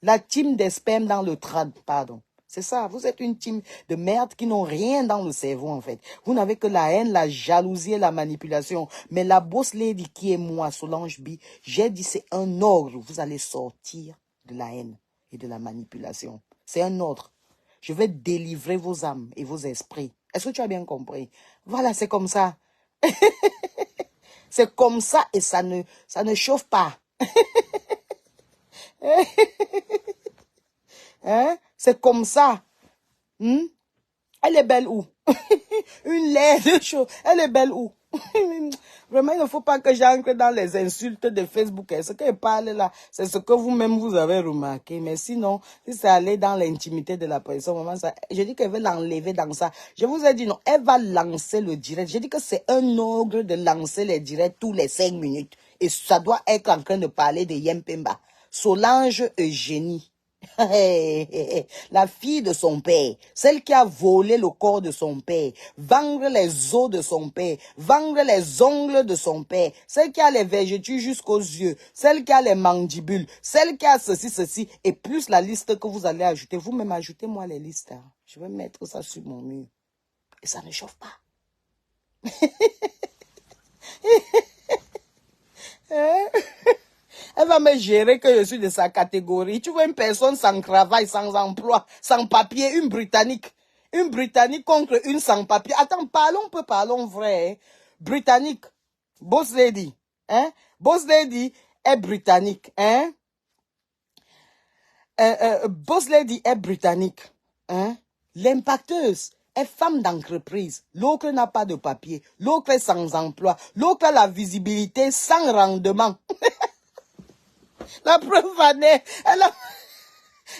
La team des spermes dans le trad, pardon. C'est ça, vous êtes une team de merde qui n'ont rien dans le cerveau en fait. Vous n'avez que la haine, la jalousie et la manipulation. Mais la boss lady qui est moi, Solange B, j'ai dit c'est un ordre. Vous allez sortir de la haine et de la manipulation. C'est un ordre. Je vais délivrer vos âmes et vos esprits. Est-ce que tu as bien compris? Voilà, c'est comme ça. C'est comme ça et ça ne chauffe pas. Hein? C'est comme ça. Elle est belle où? Une laide chose. Elle est belle où? Vraiment, il ne faut pas que j'entre dans les insultes de Facebook. Ce qu'elle parle là, c'est ce que vous-même vous avez remarqué. Mais sinon, si ça allait dans l'intimité de la personne, vraiment, ça, je dis qu'elle veut l'enlever dans ça. Je vous ai dit non, elle va lancer le direct. Je dis que c'est un ordre de lancer les directs tous les 5 minutes. Et ça doit être en train de parler de Yempemba. Solange Eugénie. La fille de son père, celle qui a volé le corps de son père, vendre les os de son père, vendre les ongles de son père, celle qui a les vergetures jusqu'aux yeux, celle qui a les mandibules, celle qui a ceci, et plus la liste que vous allez ajouter. Vous-même ajoutez-moi les listes. Hein. Je vais mettre ça sur mon mur. Et ça ne chauffe pas. Elle va me gérer que je suis de sa catégorie. Tu vois une personne sans travail, sans emploi, sans papier, une Britannique. Une Britannique contre une sans papier. Attends, parlons vrai. Hein. Britannique. Boss lady. Hein? Boss lady est britannique. Hein? Boss lady est britannique. Hein? L'impacteuse est femme d'entreprise. L'autre n'a pas de papier. L'autre est sans emploi. L'autre a la visibilité sans rendement. La preuve en est,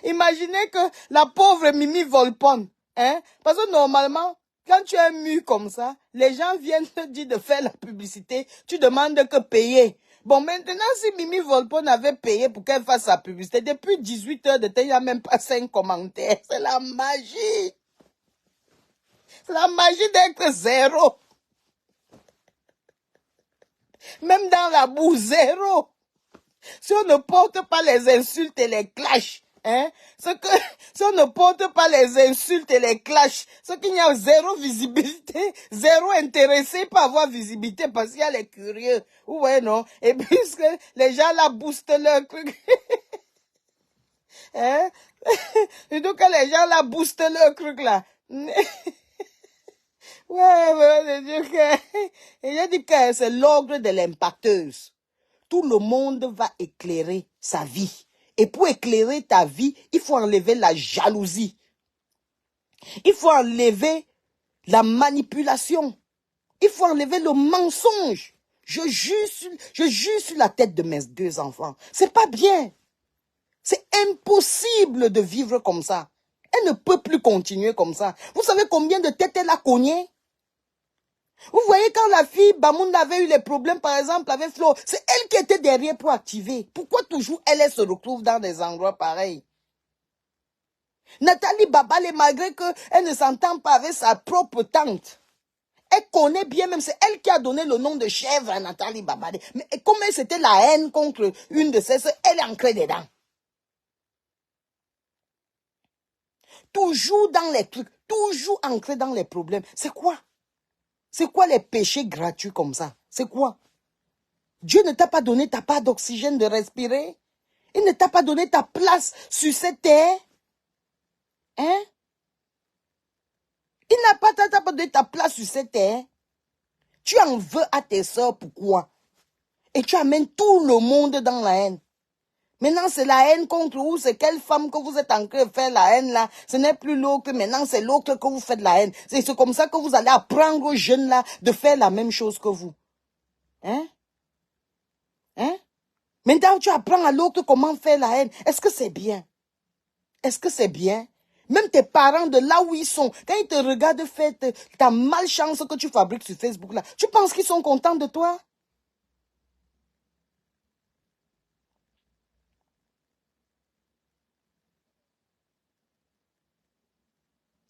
Imaginez que la pauvre Mimi Volpone, hein, parce que normalement, quand tu es mu comme ça, les gens viennent te dire de faire la publicité, tu demandes que payer. Bon, maintenant, si Mimi Volpone avait payé pour qu'elle fasse sa publicité, depuis 18 heures de temps, il n'y a même pas 5 commentaires. C'est la magie. C'est la magie d'être zéro. Même dans la boue, zéro. Si on ne porte pas les insultes et les clashs, hein, si on ne porte pas les insultes et les clashs, c'est qu'il y a zéro visibilité, zéro intéressé par avoir visibilité parce qu'il y a les curieux. Ouais, non? Et puisque les gens là boostent leur truc, hein, et donc les gens là boostent leur truc là. Ouais, je dis que c'est l'ordre de l'impacteuse. Tout le monde va éclairer sa vie. Et pour éclairer ta vie, il faut enlever la jalousie. Il faut enlever la manipulation. Il faut enlever le mensonge. Je jure sur la tête de mes 2 enfants. C'est pas bien. C'est impossible de vivre comme ça. Elle ne peut plus continuer comme ça. Vous savez combien de têtes elle a cogné? Vous voyez quand la fille Bamoun avait eu les problèmes, par exemple, avec Flo, c'est elle qui était derrière pour activer. Pourquoi toujours elle se retrouve dans des endroits pareils? Nathalie Babale, malgré qu'elle ne s'entend pas avec sa propre tante, elle connaît bien même, c'est elle qui a donné le nom de chèvre à Nathalie Babale. Mais comme c'était la haine contre une de ses soeurs, elle est ancrée dedans. Toujours dans les trucs, toujours ancrée dans les problèmes. C'est quoi? C'est quoi les péchés gratuits comme ça? C'est quoi? Dieu ne t'a pas donné ta part d'oxygène de respirer? Il ne t'a pas donné ta place sur cette terre? Hein? Il n'a pas t'a pas donné ta place sur cette terre? Tu en veux à tes soeurs, pourquoi? Et tu amènes tout le monde dans la haine. Maintenant, c'est la haine contre vous, c'est quelle femme que vous êtes en train de faire la haine là. Ce n'est plus l'autre, maintenant c'est l'autre que vous faites la haine. C'est comme ça que vous allez apprendre aux jeunes là de faire la même chose que vous. Hein? Hein? Maintenant, tu apprends à l'autre comment faire la haine. Est-ce que c'est bien? Est-ce que c'est bien? Même tes parents de là où ils sont, quand ils te regardent faire ta malchance que tu fabriques sur Facebook là, tu penses qu'ils sont contents de toi?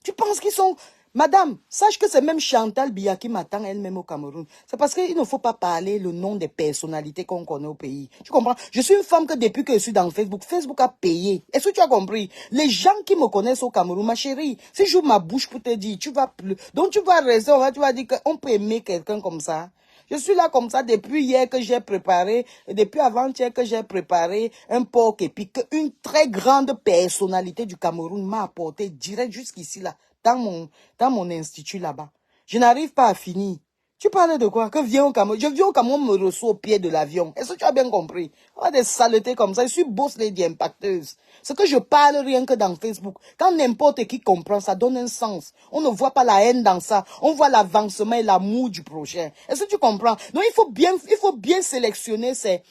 Tu penses qu'ils sont... Madame, sache que c'est même Chantal Biya qui m'attend elle-même au Cameroun. C'est parce qu'il ne faut pas parler le nom des personnalités qu'on connaît au pays. Tu comprends? Je suis une femme que depuis que je suis dans Facebook, Facebook a payé. Est-ce que tu as compris? Les gens qui me connaissent au Cameroun, ma chérie, si j'ouvre ma bouche pour te dire, tu vas plus... Donc tu vas rester, tu vas dire qu'on peut aimer quelqu'un comme ça. Je suis là comme ça depuis hier que j'ai préparé, depuis avant-hier que j'ai préparé un porc épic que une très grande personnalité du Cameroun m'a apporté direct jusqu'ici là, dans mon institut là-bas. Je n'arrive pas à finir. Tu parles de quoi? Que viens au Cameroun? Je viens au Cameroun, me reçoit au pied de l'avion. Est-ce que tu as bien compris? Oh, des saletés comme ça. Je suis boss lady impacteuse. Ce que je parle rien que dans Facebook. Quand n'importe qui comprend, ça donne un sens. On ne voit pas la haine dans ça. On voit l'avancement et l'amour du prochain. Est-ce que tu comprends? Donc, il faut bien sélectionner ces...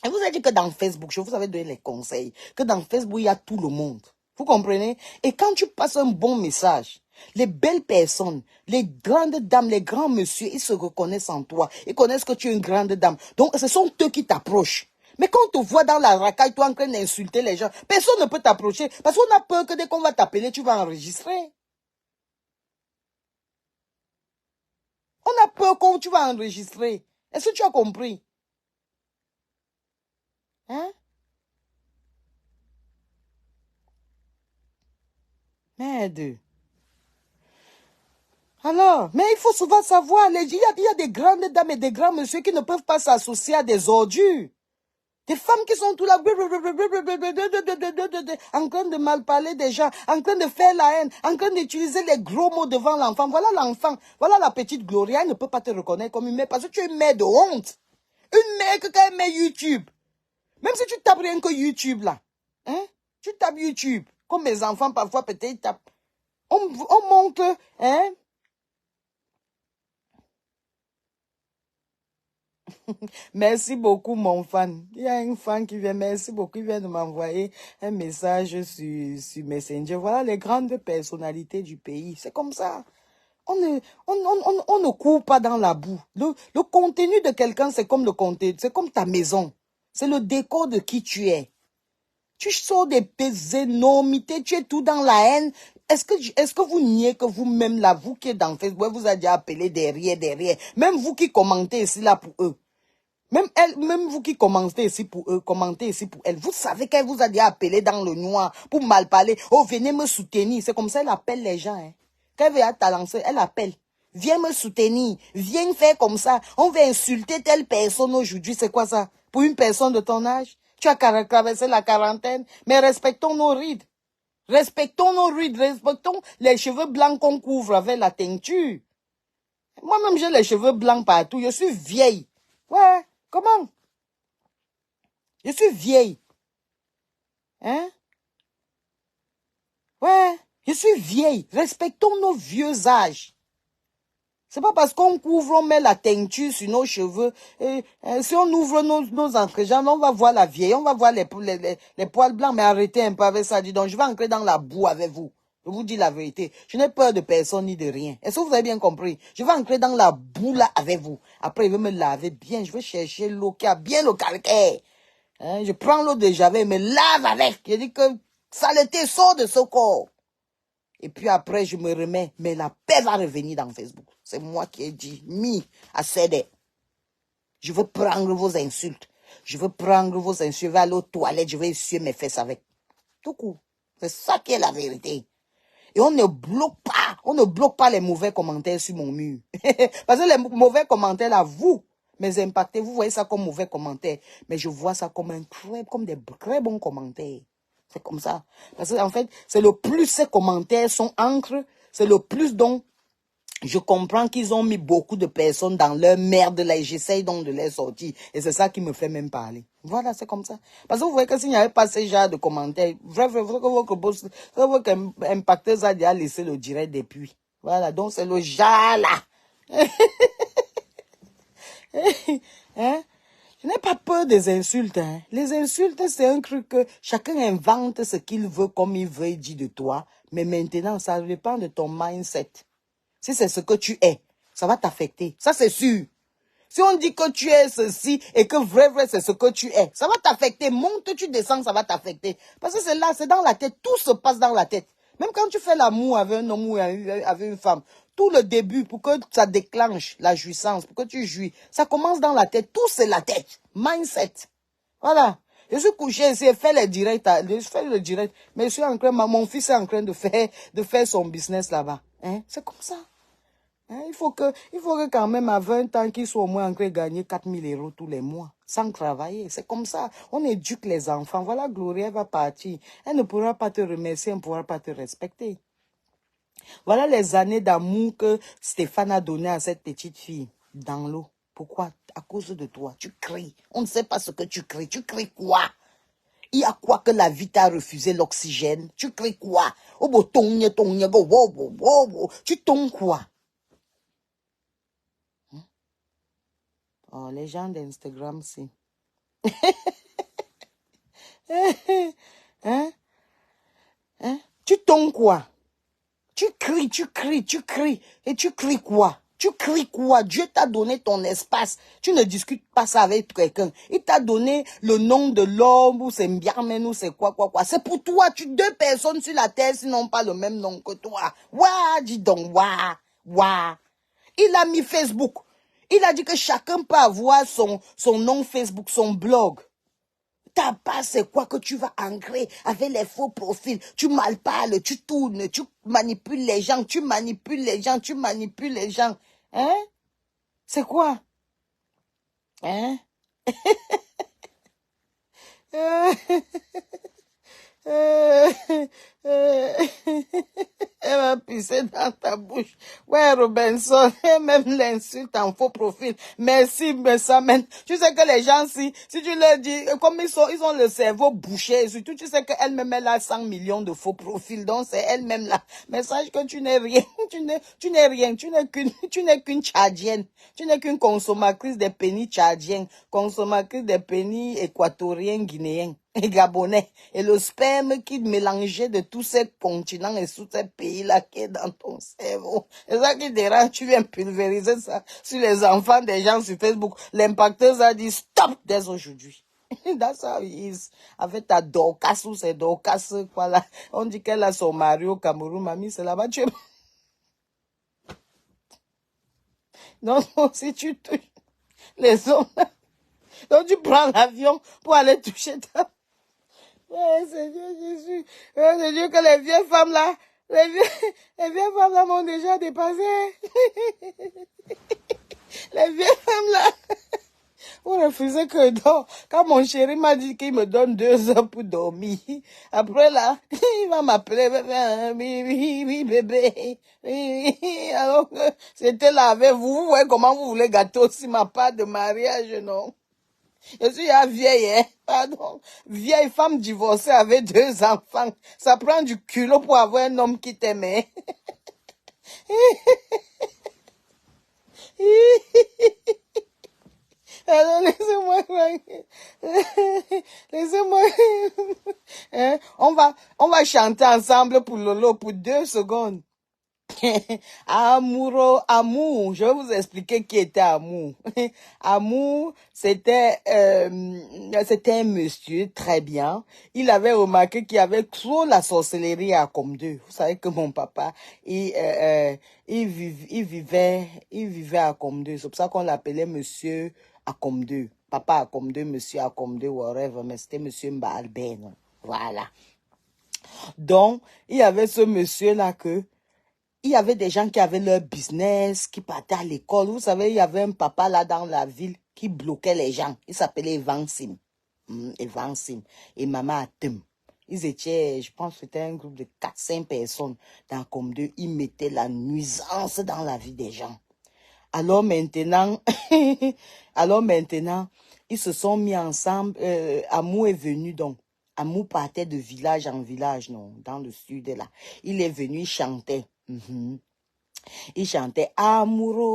Et vous avez dit que dans Facebook, je vous avais donné les conseils, que dans Facebook, il y a tout le monde. Vous comprenez? Et quand tu passes un bon message, les belles personnes, les grandes dames, les grands messieurs, ils se reconnaissent en toi. Ils connaissent que tu es une grande dame. Donc, ce sont eux qui t'approchent. Mais quand on te voit dans la racaille, toi en train d'insulter les gens, personne ne peut t'approcher. Parce qu'on a peur que dès qu'on va t'appeler, tu vas enregistrer. On a peur que tu vas enregistrer. Est-ce que tu as compris? Hein? Merde. Alors, mais il faut souvent savoir, il y a des grandes dames et des grands messieurs qui ne peuvent pas s'associer à des ordures. Des femmes qui sont tout là, en train de mal parler des gens, en train de faire la haine, en train d'utiliser les gros mots devant l'enfant. Voilà l'enfant, voilà la petite Gloria, elle ne peut pas te reconnaître comme une mère parce que tu es une mère de honte. Une mère que quand elle met YouTube, même si tu tapes rien que YouTube là, hein, tu tapes YouTube, comme mes enfants parfois peut-être tapent. On montre, hein, Merci beaucoup, mon fan. Il y a un fan qui vient, merci beaucoup, il vient de m'envoyer un message sur Messenger. Voilà les grandes personnalités du pays. C'est comme ça. On ne court pas dans la boue. Le contenu de quelqu'un, c'est comme le contenu, c'est comme ta maison. C'est le décor de qui tu es. Tu sors des énormités, tu es tout dans la haine. Est-ce que vous niez que vous-même, là, vous qui êtes dans Facebook, vous avez déjà appelé derrière. Même vous qui commentez ici, là, pour eux. Même vous qui commentez ici pour eux, commentez ici pour elle. Vous savez qu'elle vous a déjà appelé dans le noir pour mal parler. Oh, venez me soutenir. C'est comme ça, elle appelle les gens, hein. Quand elle veut ta lancer, elle appelle. Viens me soutenir. Viens faire comme ça. On veut insulter telle personne aujourd'hui. C'est quoi ça? Pour une personne de ton âge? Tu as traversé la quarantaine. Mais respectons nos rides. Respectons nos rides. Respectons les cheveux blancs qu'on couvre avec la teinture. Moi-même, j'ai les cheveux blancs partout. Je suis vieille. Ouais. Comment? Je suis vieille. Hein? Ouais. Je suis vieille. Respectons nos vieux âges. C'est pas parce qu'on couvre, on met la teinture sur nos cheveux. Si on ouvre nos entrejambes, on va voir la vieille, on va voir les poils blancs. Mais arrêtez un peu avec ça. Dis donc, je vais entrer dans la boue avec vous. Je vous dis la vérité. Je n'ai peur de personne ni de rien. Est-ce que vous avez bien compris? Je vais entrer dans la boue là avec vous. Après, je vais me laver bien. Je vais chercher l'eau qui a bien le calcaire. Hein? Je prends l'eau de Javel et me lave avec. Je dis que saleté sort de ce corps. Et puis après, je me remets. Mais la paix va revenir dans Facebook. C'est moi qui ai dit, à céder. Je veux prendre vos insultes. Je veux prendre vos insultes. Je vais aller aux toilettes. Je vais essuyer mes fesses avec. Tout court. C'est ça qui est la vérité. Et on ne bloque pas les mauvais commentaires sur mon mur. Parce que les mauvais commentaires, là, vous impactez. Vous voyez ça comme mauvais commentaires. Mais je vois ça comme des très bons commentaires. C'est comme ça. Parce qu'en fait, c'est le plus ces commentaires sont encre. C'est le plus dont je comprends qu'ils ont mis beaucoup de personnes dans leur merde là et j'essaye donc de les sortir. Et c'est ça qui me fait même parler. Voilà, c'est comme ça. Parce que vous voyez que s'il n'y avait pas ce genre de commentaires, vrai que votre impacteuse a déjà laissé le direct depuis. Voilà, donc c'est le genre là. Hein? Je n'ai pas peur des insultes. Hein. Les insultes, c'est un truc que chacun invente ce qu'il veut, comme il veut, il dit de toi. Mais maintenant, ça dépend de ton mindset. Si c'est ce que tu es, ça va t'affecter. Ça, c'est sûr. Si on dit que tu es ceci et que vrai, c'est ce que tu es, ça va t'affecter. Monte, tu descends, ça va t'affecter. Parce que c'est là, c'est dans la tête. Tout se passe dans la tête. Même quand tu fais l'amour avec un homme ou avec une femme, tout le début, pour que ça déclenche la jouissance, pour que tu jouis, ça commence dans la tête. Tout, c'est la tête. Mindset. Voilà. Je suis couché ici et fais les directs. Je fais le direct. Mais je suis en train, mon fils est en train de faire son business là-bas. Hein? C'est comme ça. Hein, il faut que quand même à 20 ans, qu'il soit au moins en train de gagner 4 000 € tous les mois, sans travailler. C'est comme ça. On éduque les enfants. Voilà, Gloria va partir. Elle ne pourra pas te remercier, elle ne pourra pas te respecter. Voilà les années d'amour que Stéphane a donné à cette petite fille dans l'eau. Pourquoi? À cause de toi. Tu cries. On ne sait pas ce que tu cries. Tu cries quoi? Il y a quoi que la vie t'a refusé l'oxygène? Tu cries quoi? Tu tombes quoi? Oh, les gens d'Instagram, c'est... hein? Hein? Tu tombes quoi? Tu cries. Et tu cries quoi? Tu cries quoi? Dieu t'a donné ton espace. Tu ne discutes pas ça avec quelqu'un. Il t'a donné le nom de l'homme, ou c'est Mbiarmen, ou c'est quoi. C'est pour toi. Deux personnes sur la terre, qui n'ont pas le même nom que toi. Ouah, dis donc, ouah. Il a mis Facebook. Il a dit que chacun peut avoir son nom Facebook, son blog. Ta base, c'est quoi que tu vas ancrer avec les faux profils? Tu mal parles, tu tournes, tu manipules les gens, Hein? C'est quoi? Hein? Elle va pisser dans ta bouche. Ouais, Robinson, et même l'insulte en faux profil. Merci, mais ça mène. Tu sais que les gens, si tu leur dis, comme ils ont le cerveau bouché, et surtout, tu sais qu'elle-même, elle a 100 millions de faux profils, donc c'est elle-même là. Mais sache que tu n'es rien, tu n'es rien, tu n'es qu'une tchadienne. Tu n'es qu'une consommatrice des pennies tchadiens, consommatrice des pennies équatoriens, guinéens et gabonais. Et le sperme qui mélangeait de tous ces continents et tous ces pays-là qui est dans ton cerveau. C'est ça qui dérange, tu viens pulvériser ça sur les enfants des gens sur Facebook. L'impacteuse a dit stop dès aujourd'hui. That's how it is. Avec ta Dorcas ou c'est Dorcas, quoi là. On dit qu'elle a son mari au Cameroun, mamie, c'est là-bas, tu es... Non, non, si tu touches les hommes, donc tu prends l'avion pour aller toucher ta... Ouais, Seigneur Jésus. Ouais, c'est Dieu que les vieilles femmes là, les vieilles femmes là m'ont déjà dépassé. Les vieilles femmes là, vous refusez que je dors. Quand mon chéri m'a dit qu'il me donne 2 heures pour dormir, après là, il va m'appeler, oui, bébé. Oui. Alors que c'était là avec vous. Vous voyez comment vous voulez gâter aussi ma part de mariage, non? Je suis la vieille, hein? Pardon. Vieille femme divorcée avec 2 enfants. Ça prend du culot pour avoir un homme qui t'aime. Hein? Alors, laissez-moi. Laissez-moi. Hein? On va chanter ensemble pour Lolo pour 2 secondes. Amour, je vais vous expliquer qui était Amour. Amour, c'était un monsieur très bien. Il avait remarqué qu'il y avait trop la sorcellerie à Comdeux. Vous savez que mon papa, il vivait à Comdeux. C'est pour ça qu'on l'appelait monsieur à Comdeux. Papa à Comdeux, monsieur à Comdeux, whatever, mais c'était monsieur Mbalben. Voilà. Donc, il y avait ce monsieur-là que il y avait des gens qui avaient leur business, qui partaient à l'école. Vous savez, il y avait un papa là dans la ville qui bloquait les gens. Il s'appelait Evansim. Evansim. Et Maman Atem. Ils étaient, je pense que c'était un groupe de 4-5 personnes dans comme deux. Ils mettaient la nuisance dans la vie des gens. Alors maintenant, ils se sont mis ensemble. Amour est venu donc. Amour partait de village en village, non, dans le sud là. Il est venu, il chantait. Il chantait Amourosa.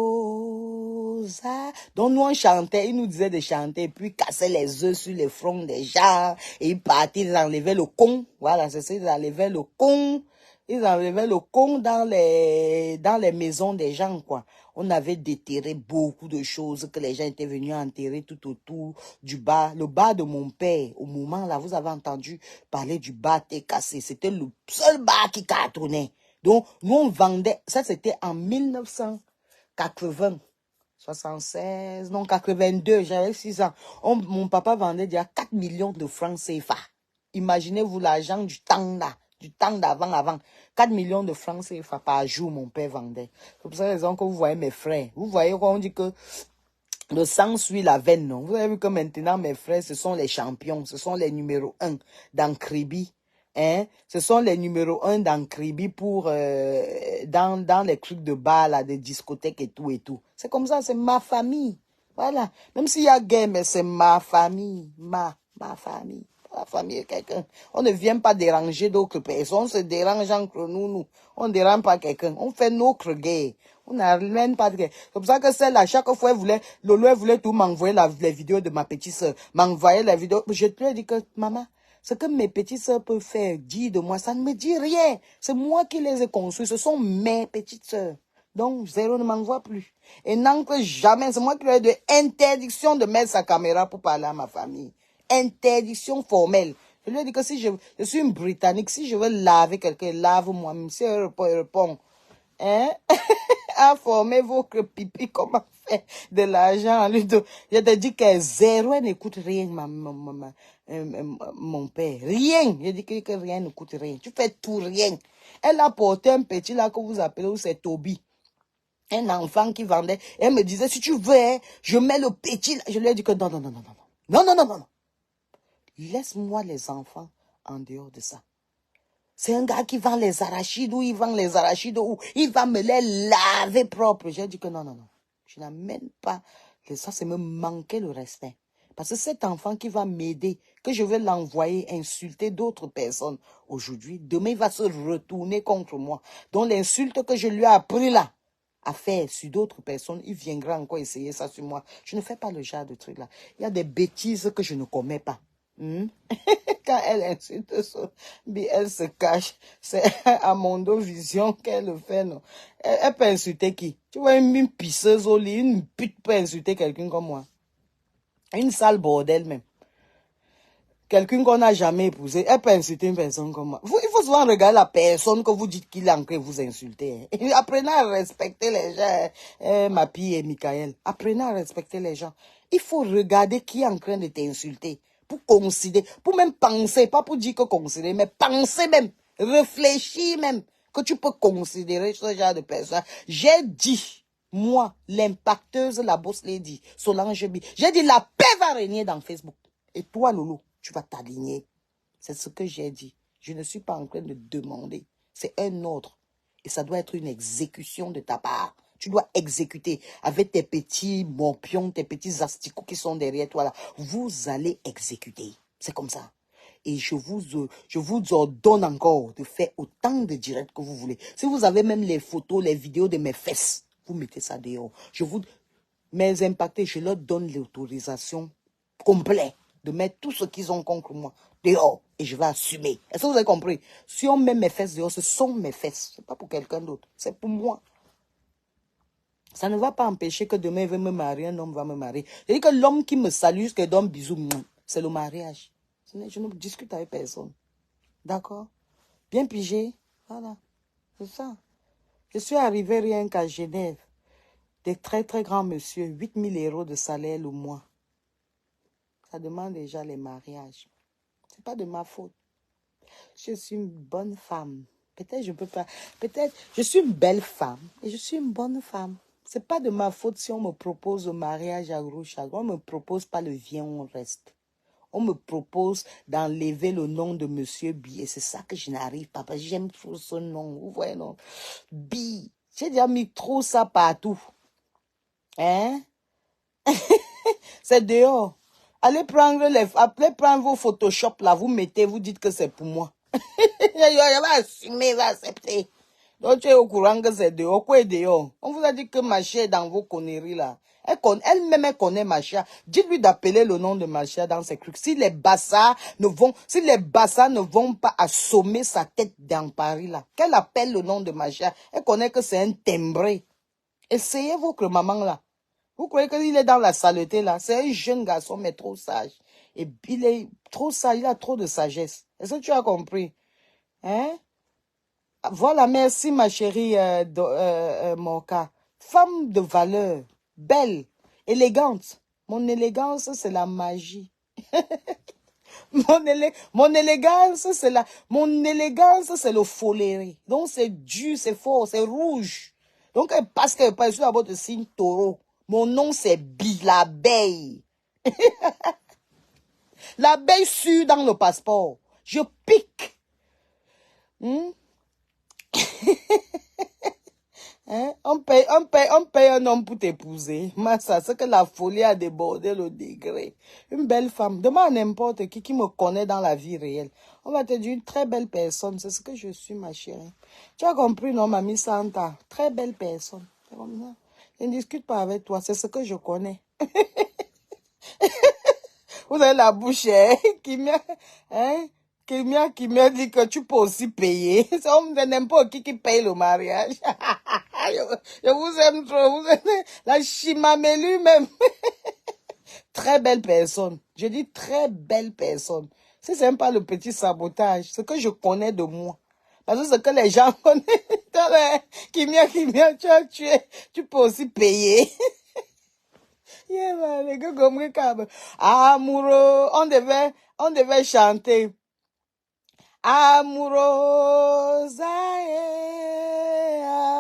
Donc nous on chantait, il nous disait de chanter, et puis casser les œufs sur les fronts des gens. Et il partait, ils enlevaient le con. Voilà, c'est ça, ils enlevaient le con. Ils enlevaient le con dans les maisons des gens, quoi. On avait déterré beaucoup de choses que les gens étaient venus enterrer tout autour du bar. Le bar de mon père, au moment là, vous avez entendu parler du bar t'es cassé. C'était le seul bar qui cartonnait. Donc, nous, on vendait, ça c'était en 1980, 76, non, 82, j'avais 6 ans. Mon papa vendait déjà 4 millions de francs CFA. Imaginez-vous l'argent du temps là, du temps d'avant. 4 millions de francs CFA par jour, mon père vendait. C'est pour cette raison que vous voyez mes frères. Vous voyez quand on dit que le sang suit la veine, non? Vous avez vu que maintenant, mes frères, ce sont les champions, ce sont les numéros 1 dans Kribi. Hein? Ce sont les numéros 1 dans Kribi pour dans les trucs de bar, là, des discothèques et tout et tout. C'est comme ça, c'est ma famille. Voilà. Même s'il y a guerre, mais c'est ma famille. Ma famille. La famille est quelqu'un. On ne vient pas déranger d'autres personnes. On se dérange entre nous. On ne dérange pas quelqu'un. On fait notre guerre. On n'amène pas de guerre. C'est pour ça que celle-là, chaque fois, Lolo voulait tout m'envoyer les vidéos de ma petite soeur. M'envoyer les vidéos. Je te lui ai dit que, maman, ce que mes petites soeurs peuvent faire, dire de moi, ça ne me dit rien. C'est moi qui les ai construits. Ce sont mes petites soeurs. Donc, zéro ne m'envoie plus. Et n'entre jamais. C'est moi qui lui ai dit interdiction de mettre sa caméra pour parler à ma famille. Interdiction formelle. Je lui ai dit que si je suis une Britannique, si je veux laver quelqu'un, lave-moi. Même si elle répond, hein? Informez votre pipi comment faire de l'argent. Je te dis que zéro, elle n'écoute rien, mon père. Rien. Je dis que rien ne coûte rien. Tu fais tout rien. Elle a porté un petit là que vous appelez, c'est Toby. Un enfant qui vendait. Elle me disait, si tu veux, je mets le petit là. Je lui ai dit que non. Non. Laisse-moi les enfants en dehors de ça. C'est un gars qui vend les arachides ou il vend les arachides ou il va me les laver propres. J'ai dit que non, non, non. Je n'amène pas. Ça, c'est me manquer le respect. Parce que cet enfant qui va m'aider, que je vais l'envoyer insulter d'autres personnes aujourd'hui, demain, il va se retourner contre moi. Donc, l'insulte que je lui ai appris là, à faire sur d'autres personnes, il viendra encore essayer ça sur moi. Je ne fais pas le genre de truc là. Il y a des bêtises que je ne commets pas. Quand elle insulte son, elle se cache. C'est à Mondo Vision qu'elle le fait, non. Elle peut insulter qui? Tu vois, une pisseuse au lit, une pute peut insulter quelqu'un comme moi. Une sale bordel même. Quelqu'un qu'on n'a jamais épousé, elle peut insulter une personne comme moi. Il faut souvent regarder la personne que vous dites qu'il est en train de vous insulter. Hein. Apprenez à respecter les gens, ma fille et Michael. Apprenez à respecter les gens. Il faut regarder qui est en train de t'insulter. Pour considérer, pour même penser, pas pour dire que considérer, mais penser même, réfléchir même, que tu peux considérer ce genre de personne. J'ai dit, moi, l'impacteuse, la boss lady, Solange B, j'ai dit la paix va régner dans Facebook. Et toi, Loulou, tu vas t'aligner. C'est ce que j'ai dit. Je ne suis pas en train de demander. C'est un ordre. Et ça doit être une exécution de ta part. Tu dois exécuter avec tes petits morpions, tes petits asticots qui sont derrière toi là. Vous allez exécuter. C'est comme ça. Et je vous ordonne encore de faire autant de directs que vous voulez. Si vous avez même les photos, les vidéos de mes fesses, vous mettez ça dehors. Mes impactés, je leur donne l'autorisation complète de mettre tout ce qu'ils ont contre moi dehors et je vais assumer. Est-ce que vous avez compris? Si on met mes fesses dehors, ce sont mes fesses. Ce n'est pas pour quelqu'un d'autre. C'est pour moi. Ça ne va pas empêcher que demain, il va me marier, un homme va me marier. Je dis que l'homme qui me salue, que donne bisous, c'est le mariage. Je ne discute avec personne. D'accord? Bien pigé? Voilà. C'est ça. Je suis arrivé rien qu'à Genève. Des très très grands monsieur, 8 000 € de salaire le mois. Ça demande déjà les mariages. C'est pas de ma faute. Je suis une bonne femme. Peut-être je peux pas. Peut-être je suis une belle femme et je suis une bonne femme. C'est pas de ma faute si on me propose le mariage à gros chagrin. On me propose pas le viens, on reste. On me propose d'enlever le nom de Monsieur B. Et c'est ça que je n'arrive pas. Parce que j'aime trop ce nom. Vous voyez, non? B. J'ai déjà mis trop ça partout. Hein? C'est dehors. Allez prendre vos Photoshop là, vous mettez, vous dites que c'est pour moi. Il va assumer, il va accepter. Donc tu es au courant que c'est dehors. Quoi est dehors? On vous a dit que ma chère est dans vos conneries là. Elle-même, elle connaît ma chère. Dites-lui d'appeler le nom de ma chère dans ses trucs. Si les bassards ne vont pas assommer sa tête dans Paris là, qu'elle appelle le nom de ma chère. Elle connaît que c'est un timbré. Essayez votre maman là. Vous croyez qu'il est dans la saleté là? C'est un jeune garçon, mais trop sage. Et il est trop sage, il a trop de sagesse. Est-ce que tu as compris? Hein? Voilà, merci ma chérie Moka. Femme de valeur, belle, élégante. Mon élégance, c'est la magie. Mon élégance, c'est le foléré. Donc c'est dur, c'est fort, c'est rouge. Donc parce que je suis d'abord de signe taureau. Mon nom c'est Bi, l'abeille. L'abeille sûre dans le passeport. Je pique. Hein? On paye un homme pour t'épouser. Ça, c'est que la folie a débordé le degré. Une belle femme. Demande à n'importe qui me connaît dans la vie réelle. On va te dire une très belle personne. C'est ce que je suis, ma chérie. Tu as compris, non, mamie Santa? Très belle personne. C'est comme ça. Je ne discute pas avec toi. C'est ce que je connais. Vous avez la bouche, hein, qui m'a dit que tu peux aussi payer. C'est n'importe qui paye le mariage. je vous aime trop. Vous êtes la chimamelu même. Très belle personne. Je dis très belle personne. C'est même pas le petit sabotage. Ce que je connais de moi. Parce que ce que les gens connaissent. Kimia, tu peux aussi payer. Yeah, les gars, amoureux, on devait chanter. Amourosae,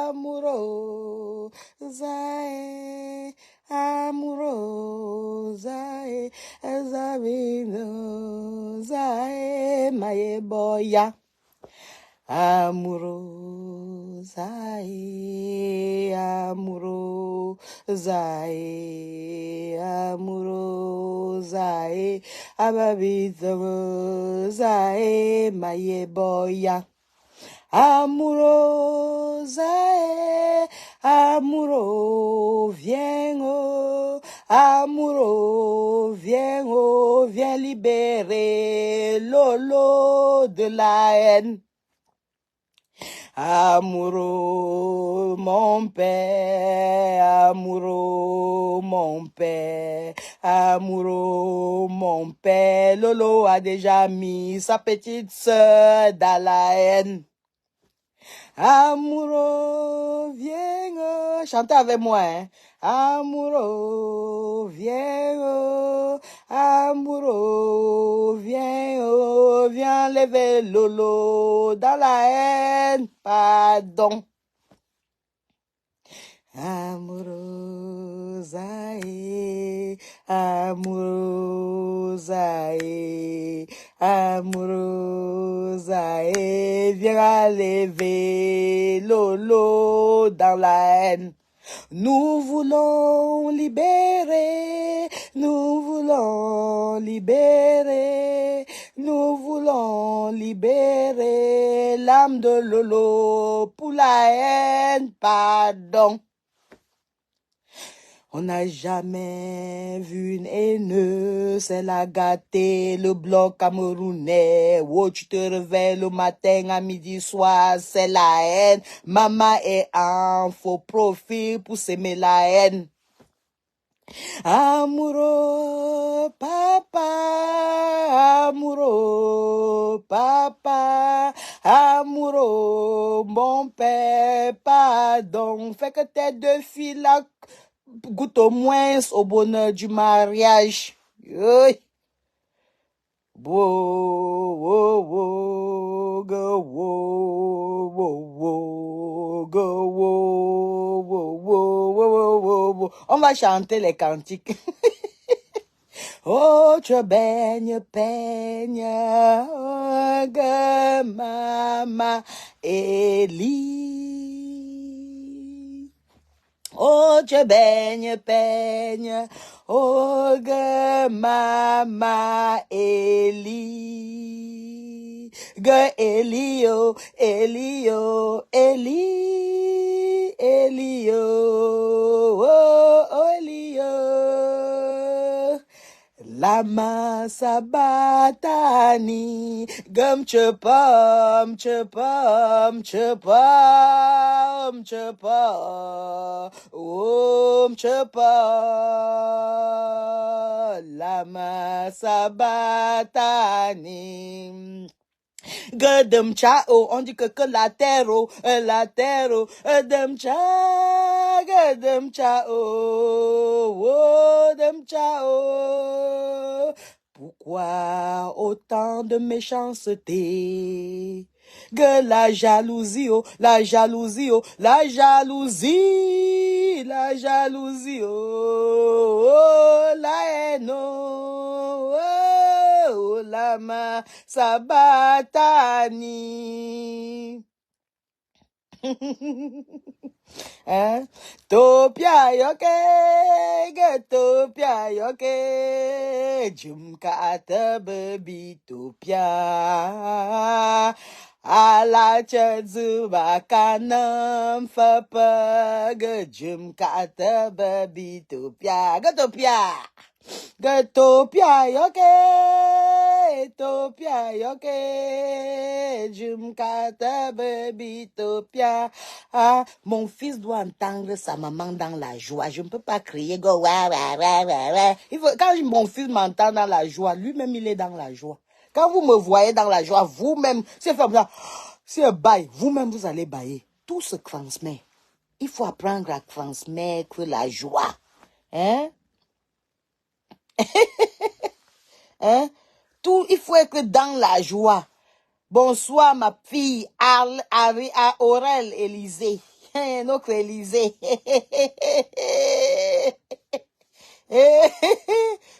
amourosae, amourosae, zabino, zae, maye boya. amourosae, amourosae, amourosae, ababizosae, mayeboya. Amourosae, amoureux, viens, oh, amoureux, viens libérer Lolo de la haine. Amoureux, mon père, amoureux, mon père, amoureux, mon père. Lolo a déjà mis sa petite sœur dans la haine. Amoureux, viens, oh. Chantez avec moi, hein. Amoureux, viens, oh. Amoureux, viens, oh. Viens lever Lolo dans la haine, pardon. Amourosae, amourosae, amourosae, viens lever Lolo dans la haine. Nous voulons libérer, nous voulons libérer, nous voulons libérer l'âme de Lolo pour la haine, pardon. On n'a jamais vu une haineuse, elle a gâté le bloc camerounais. Oh, tu te réveilles le matin, à midi, soir, c'est la haine. Maman est un faux profil pour s'aimer la haine. Amoureux, papa, amoureux, papa, amoureux, mon père, pardon. Fais que tes deux filles là goûtent au moins au bonheur du mariage. Oui. Wo, wo, wo, go, wo, wo, wo, go, wo, wo, wo, wo, wo, wo. On va chanter les cantiques. Oh, tu baigne, peigne, oh, que mama, Eli. Oh, tu baigne, peigne, oh, que mama, Eli. Que Elio, Elio, Eli, Elio, oh, Elio. Lama sabatani, gum chupum, chupum, chupum, chupum, chupum. Lama sabatani. Gadam chao, on dit que la terre, gadam chao, oh, gadam chao. Pourquoi autant de méchanceté? Que la jalousie, oh, la jalousie, oh, la jalousie, la jalousie, oh, oh, la haine, oh, oh, lama sabatani. Hein? Topia yoke, topia yoke, jumkata baby topia. Ala chadzu bakanam fapa, jumkata baby topia, gatopia. Gatopia yoke, jumkata baby topia. Ah, mon fils doit entendre sa maman dans la joie. Je ne peux pas crier go wa wa wa wa wa. Il faut, quand mon fils m'entend dans la joie, lui-même il est dans la joie. Quand vous me voyez dans la joie, vous-même, c'est comme ça, c'est un bail, vous-même vous allez bailler. Tout se transmet. Il faut apprendre à transmettre la joie. Hein? Hein? Tout, il faut être dans la joie. Bonsoir ma fille Aurel Élysée. Notre Élysée.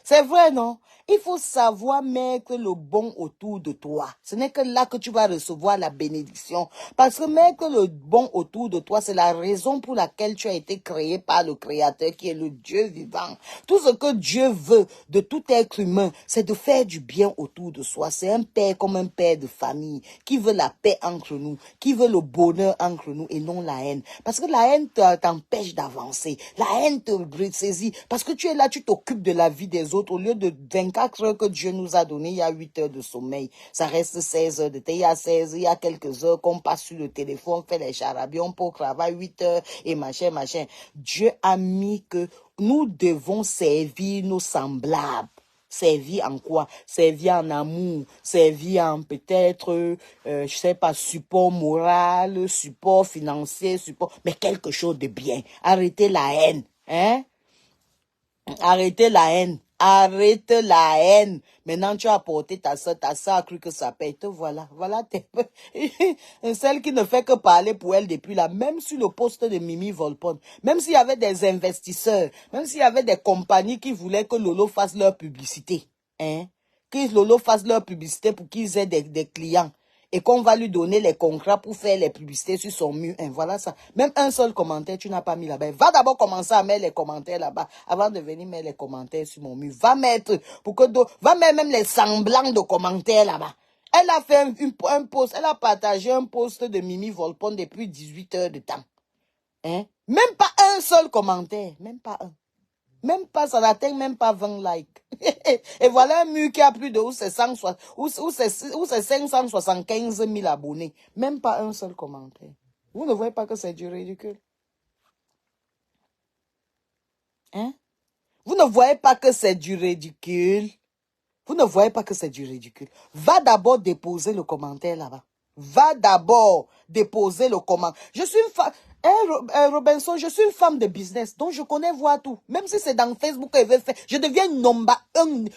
C'est vrai, non? Il faut savoir mettre le bon autour de toi. Ce n'est que là que tu vas recevoir la bénédiction. Parce que mettre le bon autour de toi, c'est la raison pour laquelle tu as été créé par le Créateur qui est le Dieu vivant. Tout ce que Dieu veut de tout être humain, c'est de faire du bien autour de soi. C'est un père comme un père de famille qui veut la paix entre nous, qui veut le bonheur entre nous et non la haine. Parce que la haine t'empêche d'avancer. La haine te saisit. Parce que tu es là, tu t'occupes de la vie des autres. Au lieu de 24 heures que Dieu nous a donné, il y a 8 heures de sommeil. Ça reste 16 heures de temps. Il y a 16, il y a quelques heures qu'on passe sur le téléphone, fait les charabions pour travailler 8 heures et machin, machin. Dieu a mis que nous devons servir nos semblables. Servir en quoi? Servir en amour, servir en peut-être, je sais pas, support moral, support financier, support, mais quelque chose de bien. Arrêtez la haine, hein? Arrêtez la haine. Arrête la haine. Maintenant, tu as apporté ta soeur a cru que ça paye. Te voilà. Voilà celle qui ne fait que parler pour elle depuis là. Même sur le poste de Mimi Volpone. Même s'il y avait des investisseurs. Même s'il y avait des compagnies qui voulaient que Lolo fasse leur publicité. Hein? Que Lolo fasse leur publicité pour qu'ils aient des clients. Et qu'on va lui donner les contrats pour faire les publicités sur son mur. Hein, voilà ça. Même un seul commentaire, tu n'as pas mis là-bas. Va d'abord commencer à mettre les commentaires là-bas avant de venir mettre les commentaires sur mon mur. Va mettre, va mettre même les semblants de commentaires là-bas. Elle a fait un post, elle a partagé un post de Mimi Volpone depuis 18 heures de temps. Hein? Même pas un seul commentaire. Même pas un. Même pas, ça n'atteint même pas 20 likes. Et voilà un mur qui a plus de, où c'est 575 000 abonnés. Même pas un seul commentaire. Vous ne voyez pas que c'est du ridicule? Hein? Vous ne voyez pas que c'est du ridicule? Vous ne voyez pas que c'est du ridicule? Va d'abord déposer le commentaire là-bas. Va d'abord déposer le commentaire. Je suis une femme... Robinson, je suis une femme de business, donc je connais voir tout. Même si c'est dans Facebook que je vais faire, je deviens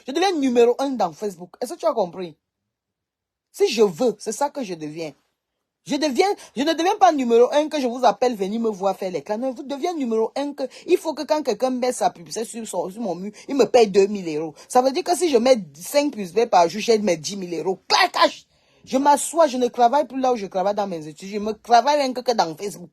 je deviens numéro 1 dans Facebook. Est-ce que tu as compris? Si je veux, c'est ça que je deviens. Je ne deviens pas numéro 1 que je vous appelle venir me voir faire les clans. Non, vous devenez numéro 1 que, il faut que quand quelqu'un met sa publicité sur mon mur, il me paye 2000 euros. Ça veut dire que si je mets 5 publicités par jour, je mets 10 000 euros. Clac, je m'assois, je ne travaille plus là où je travaille dans mes études. Je me travaille rien que dans Facebook.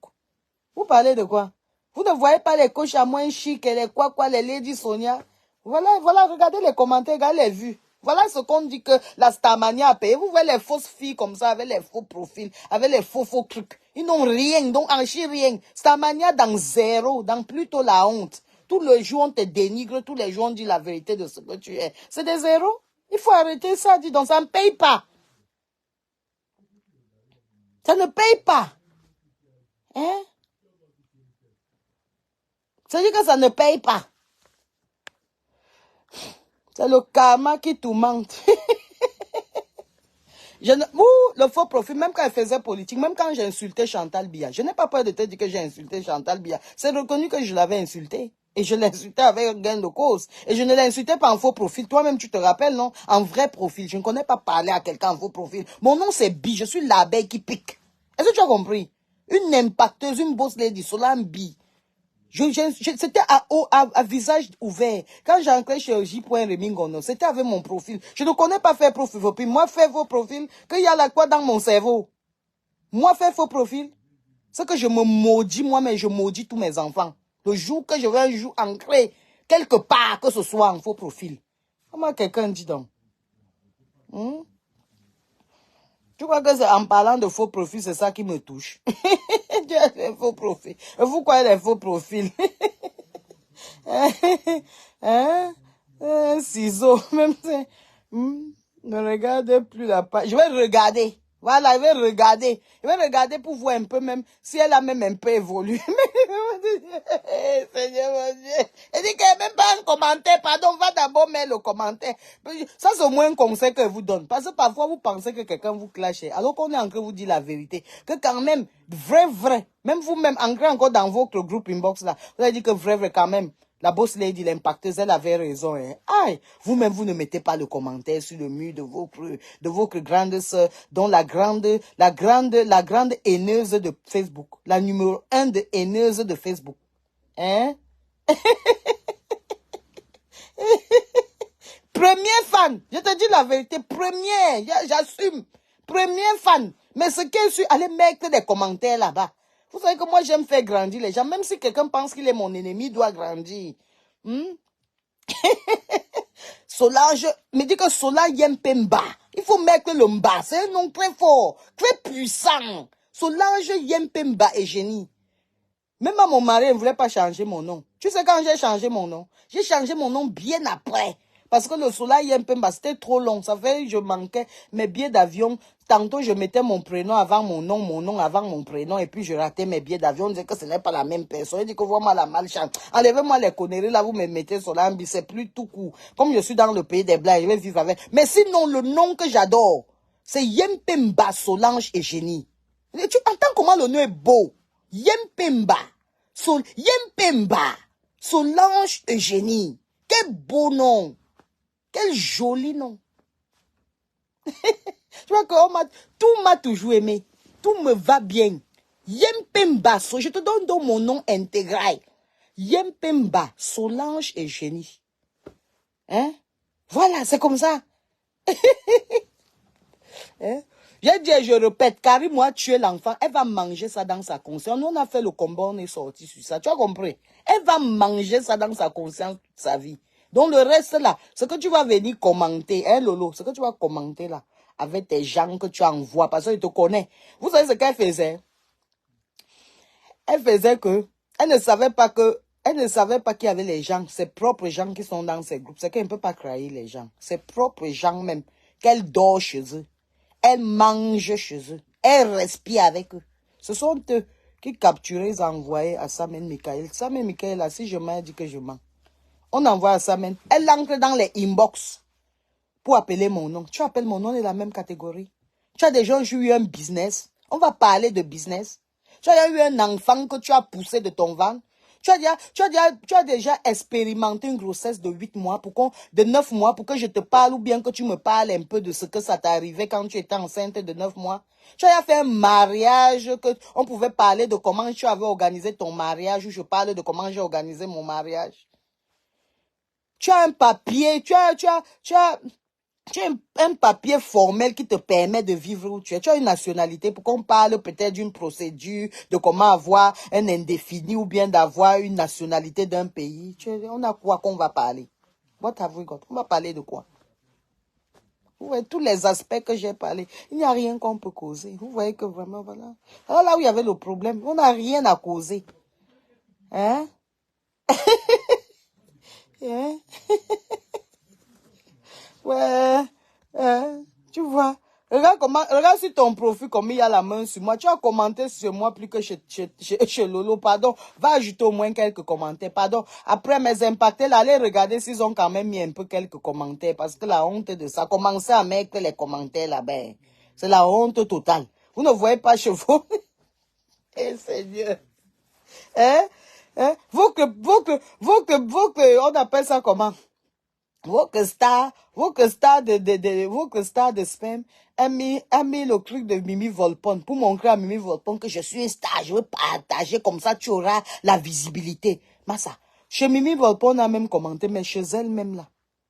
Vous parlez de quoi? Vous ne voyez pas les coachs à moins chic et les quoi, les Lady Sonia? Voilà, regardez les commentaires, regardez les vues. Voilà ce qu'on dit que la Starmania a payé. Vous voyez les fausses filles comme ça, avec les faux profils, avec les faux trucs. Ils n'ont rien, ils n'ont archi rien. Starmania dans zéro, dans plutôt la honte. Tous les jours, on te dénigre, tous les jours, on dit la vérité de ce que tu es. C'est des zéros. Il faut arrêter ça, dis donc, ça ne paye pas. Ça ne paye pas. Hein? Ça dit que ça ne paye pas. C'est le karma qui tourmente. Le faux profil, même quand elle faisait politique, même quand j'ai insulté Chantal Biya, je n'ai pas peur de te dire que j'ai insulté Chantal Biya. C'est reconnu que je l'avais insulté. Et je l'insultais avec gain de cause. Et je ne l'insultais pas en faux profil. Toi-même, tu te rappelles, non? En vrai profil. Je ne connais pas parler à quelqu'un en faux profil. Mon nom, c'est Bi. Je suis l'abeille qui pique. Est-ce que tu as compris? Une impacteuse, une boss lady, Solan Bi. C'était à visage ouvert. Quand j'entrais chez J.Remingono, c'était avec mon profil. Je ne connais pas faire profil. Moi, faire vos profils, qu'il y a la quoi dans mon cerveau. Moi, faire faux profil, c'est que je me maudis moi-même, je maudis tous mes enfants. Le jour que je vais un jour ancrer quelque part, que ce soit en faux profil. Comment quelqu'un dit donc? Tu crois que c'est en parlant de faux profil, c'est ça qui me touche? Tu as des faux profils. Vous croyez les faux profils? Hein? Un ciseau, même si... Ne regardez plus la page. Je vais regarder. Voilà, je vais regarder. Je vais regarder pour voir un peu même si elle a même un peu évolué. Seigneur mon Dieu. Elle dit qu'il n'y a même pas un commentaire. Pardon, va d'abord mettre le commentaire. Ça, c'est au moins un conseil que je vous donne. Parce que parfois, vous pensez que quelqu'un vous clash. Alors qu'on est en train de vous dire la vérité. Que quand même, vrai. Même vous-même, ancré encore dans votre groupe inbox là. Vous avez dit que vrai, quand même. La boss lady, l'impacteuse, elle avait raison. Hein. Aïe, vous-même, vous ne mettez pas le commentaire sur le mur de votre grande sœur, dont la grande haineuse de Facebook. La numéro 1 de haineuse de Facebook. Hein? Premier fan. Je te dis la vérité. Premier. J'assume. Premier fan. Mais ce que je suis allé mettre des commentaires là-bas. Vous savez que moi, j'aime faire grandir les gens. Même si quelqu'un pense qu'il est mon ennemi, il doit grandir. Solange, me dit que Solange Yempemba. Il faut mettre le mba. C'est un nom très fort, très puissant. Solange Yempemba est génie. Même à mon mari, il ne voulait pas changer mon nom. Tu sais quand j'ai changé mon nom? J'ai changé mon nom bien après. Parce que le Solange Yempemba, c'était trop long. Ça fait je manquais mes billets d'avion. Tantôt, je mettais mon prénom avant mon nom avant mon prénom. Et puis, je ratais mes billets d'avion. On disait que ce n'est pas la même personne. Il dit que vraiment la malchance. Enlevez-moi les conneries. Là, vous me mettez Solange. C'est plus tout court. Comme je suis dans le pays des blagues, je vais vivre avec. Mais sinon, le nom que j'adore, c'est Yempemba Solange et Génie. Tu entends comment le nom est beau? Yempemba. Yempemba. Solange Eugénie. Quel beau nom. Quel joli nom. Tu vois que tout m'a toujours aimé. Tout me va bien. Yempemba. Je te donne donc mon nom intégral. Yempemba. Solange Eugénie. Hein? Voilà, c'est comme ça. Hein? J'ai dit, je répète, Karim, moi, tuer l'enfant, elle va manger ça dans sa conscience. Nous, on a fait le combat, on est sorti sur ça. Tu as compris? Elle va manger ça dans sa conscience toute sa vie. Donc, le reste là, ce que tu vas venir commenter, hein, Lolo, ce que tu vas commenter là, avec tes gens que tu envoies, parce qu'ils te connaissent. Vous savez ce qu'elle faisait? Elle faisait que, elle ne savait pas qu'il y avait les gens, ses propres gens qui sont dans ces groupes. C'est qu'elle ne peut pas créer les gens. Ses propres gens même, qu'elle dort chez eux. Elle mange chez eux. Elle respire avec eux. Ce sont eux qui capturaient et envoyaient à Samen Michael. Samen Michael, là, si je m'ai dit que je mens. On envoie à Samen. Elle entre dans les inbox pour appeler mon nom. Tu appelles mon nom de la même catégorie. Tu as déjà eu un business. On va parler de business. Tu as eu un enfant que tu as poussé de ton ventre. Tu as déjà expérimenté une grossesse de 8 mois, de 9 mois, pour que je te parle ou bien que tu me parles un peu de ce que ça t'arrivait quand tu étais enceinte de 9 mois. Tu as fait un mariage, on pouvait parler de comment tu avais organisé ton mariage, ou je parle de comment j'ai organisé mon mariage. Tu as un papier, tu as un papier formel qui te permet de vivre où tu es. Tu as une nationalité pour qu'on parle peut-être d'une procédure, de comment avoir un indéfini ou bien d'avoir une nationalité d'un pays. On a quoi qu'on va parler? What have we got? On va parler de quoi? Vous voyez tous les aspects que j'ai parlé. Il n'y a rien qu'on peut causer. Vous voyez que vraiment, voilà. Alors là où il y avait le problème, on n'a rien à causer. Hein? Hein? Ouais, tu vois. Regarde sur ton profil comme il y a la main sur moi. Tu as commenté sur moi plus que chez Lolo. Pardon. Va ajouter au moins quelques commentaires. Pardon. Après mes impactés, là, allez regarder s'ils ont quand même mis un peu quelques commentaires. Parce que la honte de ça. Commencez à mettre les commentaires là-bas. C'est la honte totale. Vous ne voyez pas chez vous. Eh, Seigneur. Hein? Vous que, on appelle ça comment? Vos stars de spam a mis le truc de Mimi Volpone pour montrer à Mimi Volpone que je suis une star. Je veux partager comme ça, tu auras la visibilité. Massa, chez Mimi Volpone, on a même commenté, mais chez elle même là.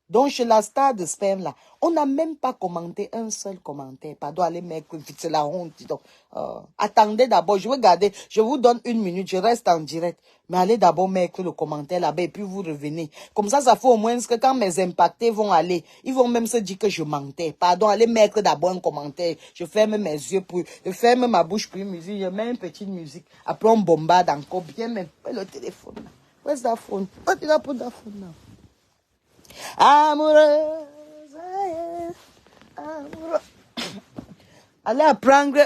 Donc, chez la star de spam là, on n'a même pas commenté un seul commentaire. Pardon, allez, mec, c'est la honte. Donc, attendez d'abord, je vais garder, je vous donne 1 minute, je reste en direct. Mais allez d'abord mettre le commentaire là-bas et puis vous revenez. Comme ça fait au moins que quand mes impactés vont aller, ils vont même se dire que je mentais. Pardon, allez mettre d'abord un commentaire. Je ferme mes yeux je ferme ma bouche pour une musique, je mets une petite musique. Après on bombarde encore bien même. Le téléphone là. Where's that phone? What did I put that phone now? Amoureuse, amoureuse. Allez apprendre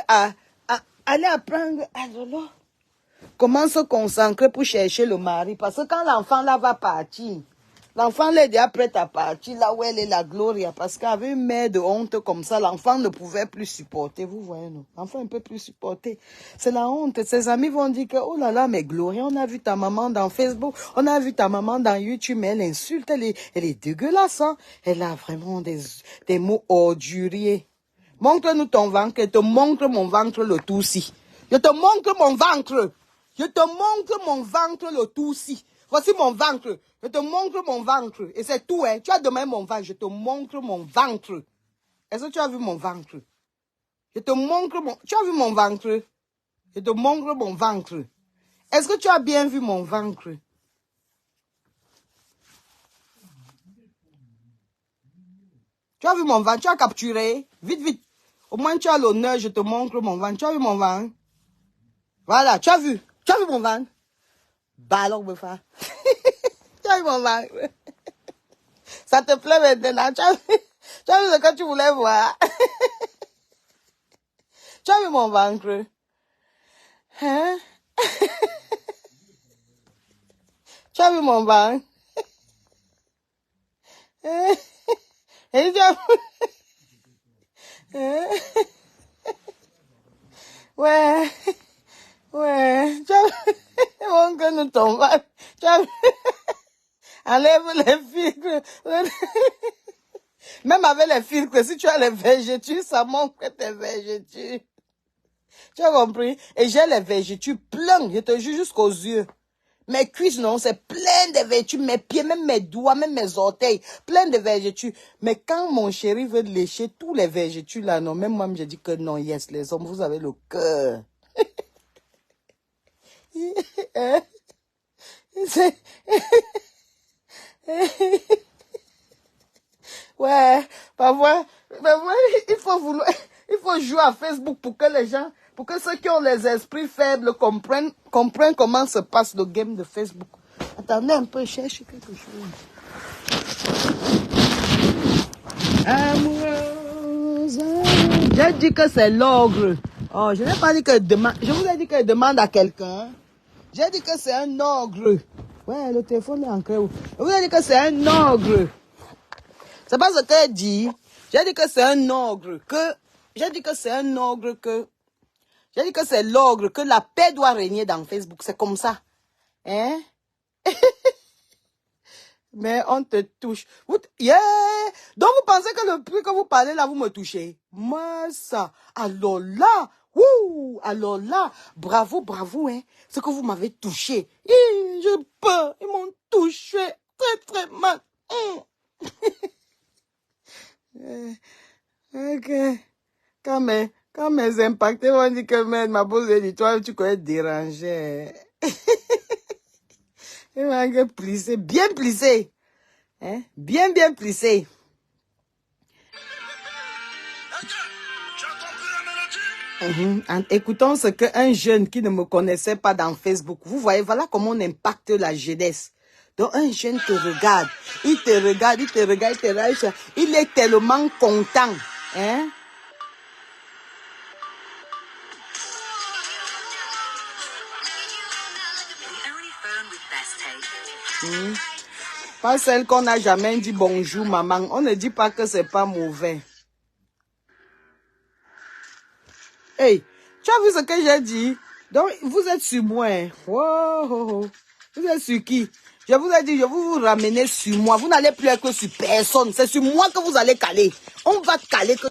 à Lolo. Comment se concentrer pour chercher le mari? Parce que quand l'enfant là va partir, l'enfant là est déjà prêt à partir là où elle est la Gloria. Parce qu'avec une mère de honte comme ça, l'enfant ne pouvait plus supporter. Vous voyez, non? L'enfant ne peut plus supporter. C'est la honte. Ses amis vont dire que, oh là là, mais Gloria, on a vu ta maman dans Facebook, on a vu ta maman dans YouTube, mais elle insulte, elle est dégueulasse, hein? Elle a vraiment des mots orduriers. Montre-nous ton ventre, je te montre mon ventre le tout-ci. Je te montre mon ventre. Je te montre mon ventre le tout-ci. Voici mon ventre. Je te montre mon ventre. Et c'est tout, hein. Tu as demandé mon ventre. Je te montre mon ventre. Est-ce que tu as vu mon ventre? Je te montre mon... Tu as vu mon ventre? Je te montre mon ventre. Est-ce que tu as bien vu mon ventre? Tu as vu mon ventre? Tu as capturé? Vite, vite. Au moins, tu as l'honneur. Je te montre mon ventre. Tu as vu mon ventre? Voilà, tu as vu? Tu as vu mon ventre? Ballon, me fa. Tu as vu mon ventre? Ça te plaît maintenant? Tu as vu ce que tu voulais voir? Tu as vu mon ventre? Hein? Tu as vu mon ventre? Et tu as... Ouais. Ouais. Tu as vu... Mon gars ne tombe pas. Tu as vu... Enlève les filtres. Même avec les filtres, si tu as les vergetures, ça montre que tes vergetures. Tu as compris? Et j'ai les vergetures plein, je te jure, jusqu'aux yeux. Mes cuisses, non, c'est plein de vergetures. Mes pieds, même mes doigts, même mes orteils, plein de vergetures. Mais quand mon chéri veut lécher tous les vergetures là, non, même moi, je dis que non, yes, les hommes, vous avez le cœur. Ouais, parfois, il faut jouer à Facebook pour que les gens, pour que ceux qui ont les esprits faibles comprennent comment se passe le game de Facebook. Attendez un peu, je cherche quelque chose. Amoureuse. J'ai dit que c'est l'ogre. Oh, je n'ai pas dit que demande. Je vous ai dit que demande à quelqu'un. J'ai dit que c'est un ogre. Ouais, le téléphone est ancré où? Je vous ai dit que c'est un ogre. C'est pas ce qu'elle dit. J'ai dit que c'est un ogre. J'ai dit que c'est un ogre que... J'ai dit que c'est l'ogre, que la paix doit régner dans Facebook. C'est comme ça. Hein? Mais on te touche. Yeah! Donc vous pensez que le prix que vous parlez là, vous me touchez? Moi, ça. Alors là, alors là, bravo, bravo, hein. Ce que vous m'avez touché. Je peux. Ils m'ont touché très, très mal. Ok. Quand mes impactés vont dire que ma pose dit, toi, tu connais déranger. Il m'a plissé, bien plissé. Hein? Bien, bien plissé. En écoutant ce qu'un jeune qui ne me connaissait pas dans Facebook, vous voyez, voilà comment on impacte la jeunesse. Donc un jeune te regarde, il te regarde, il est tellement content. Hein? Pas celle qu'on n'a jamais dit bonjour maman. On ne dit pas que c'est pas mauvais. Hey, tu as vu ce que j'ai dit? Donc vous êtes sur moi. Hein? Wow. Vous êtes sur qui? Je vous ai dit, je vais vous ramener sur moi. Vous n'allez plus être sur personne. C'est sur moi que vous allez caler. On va caler que...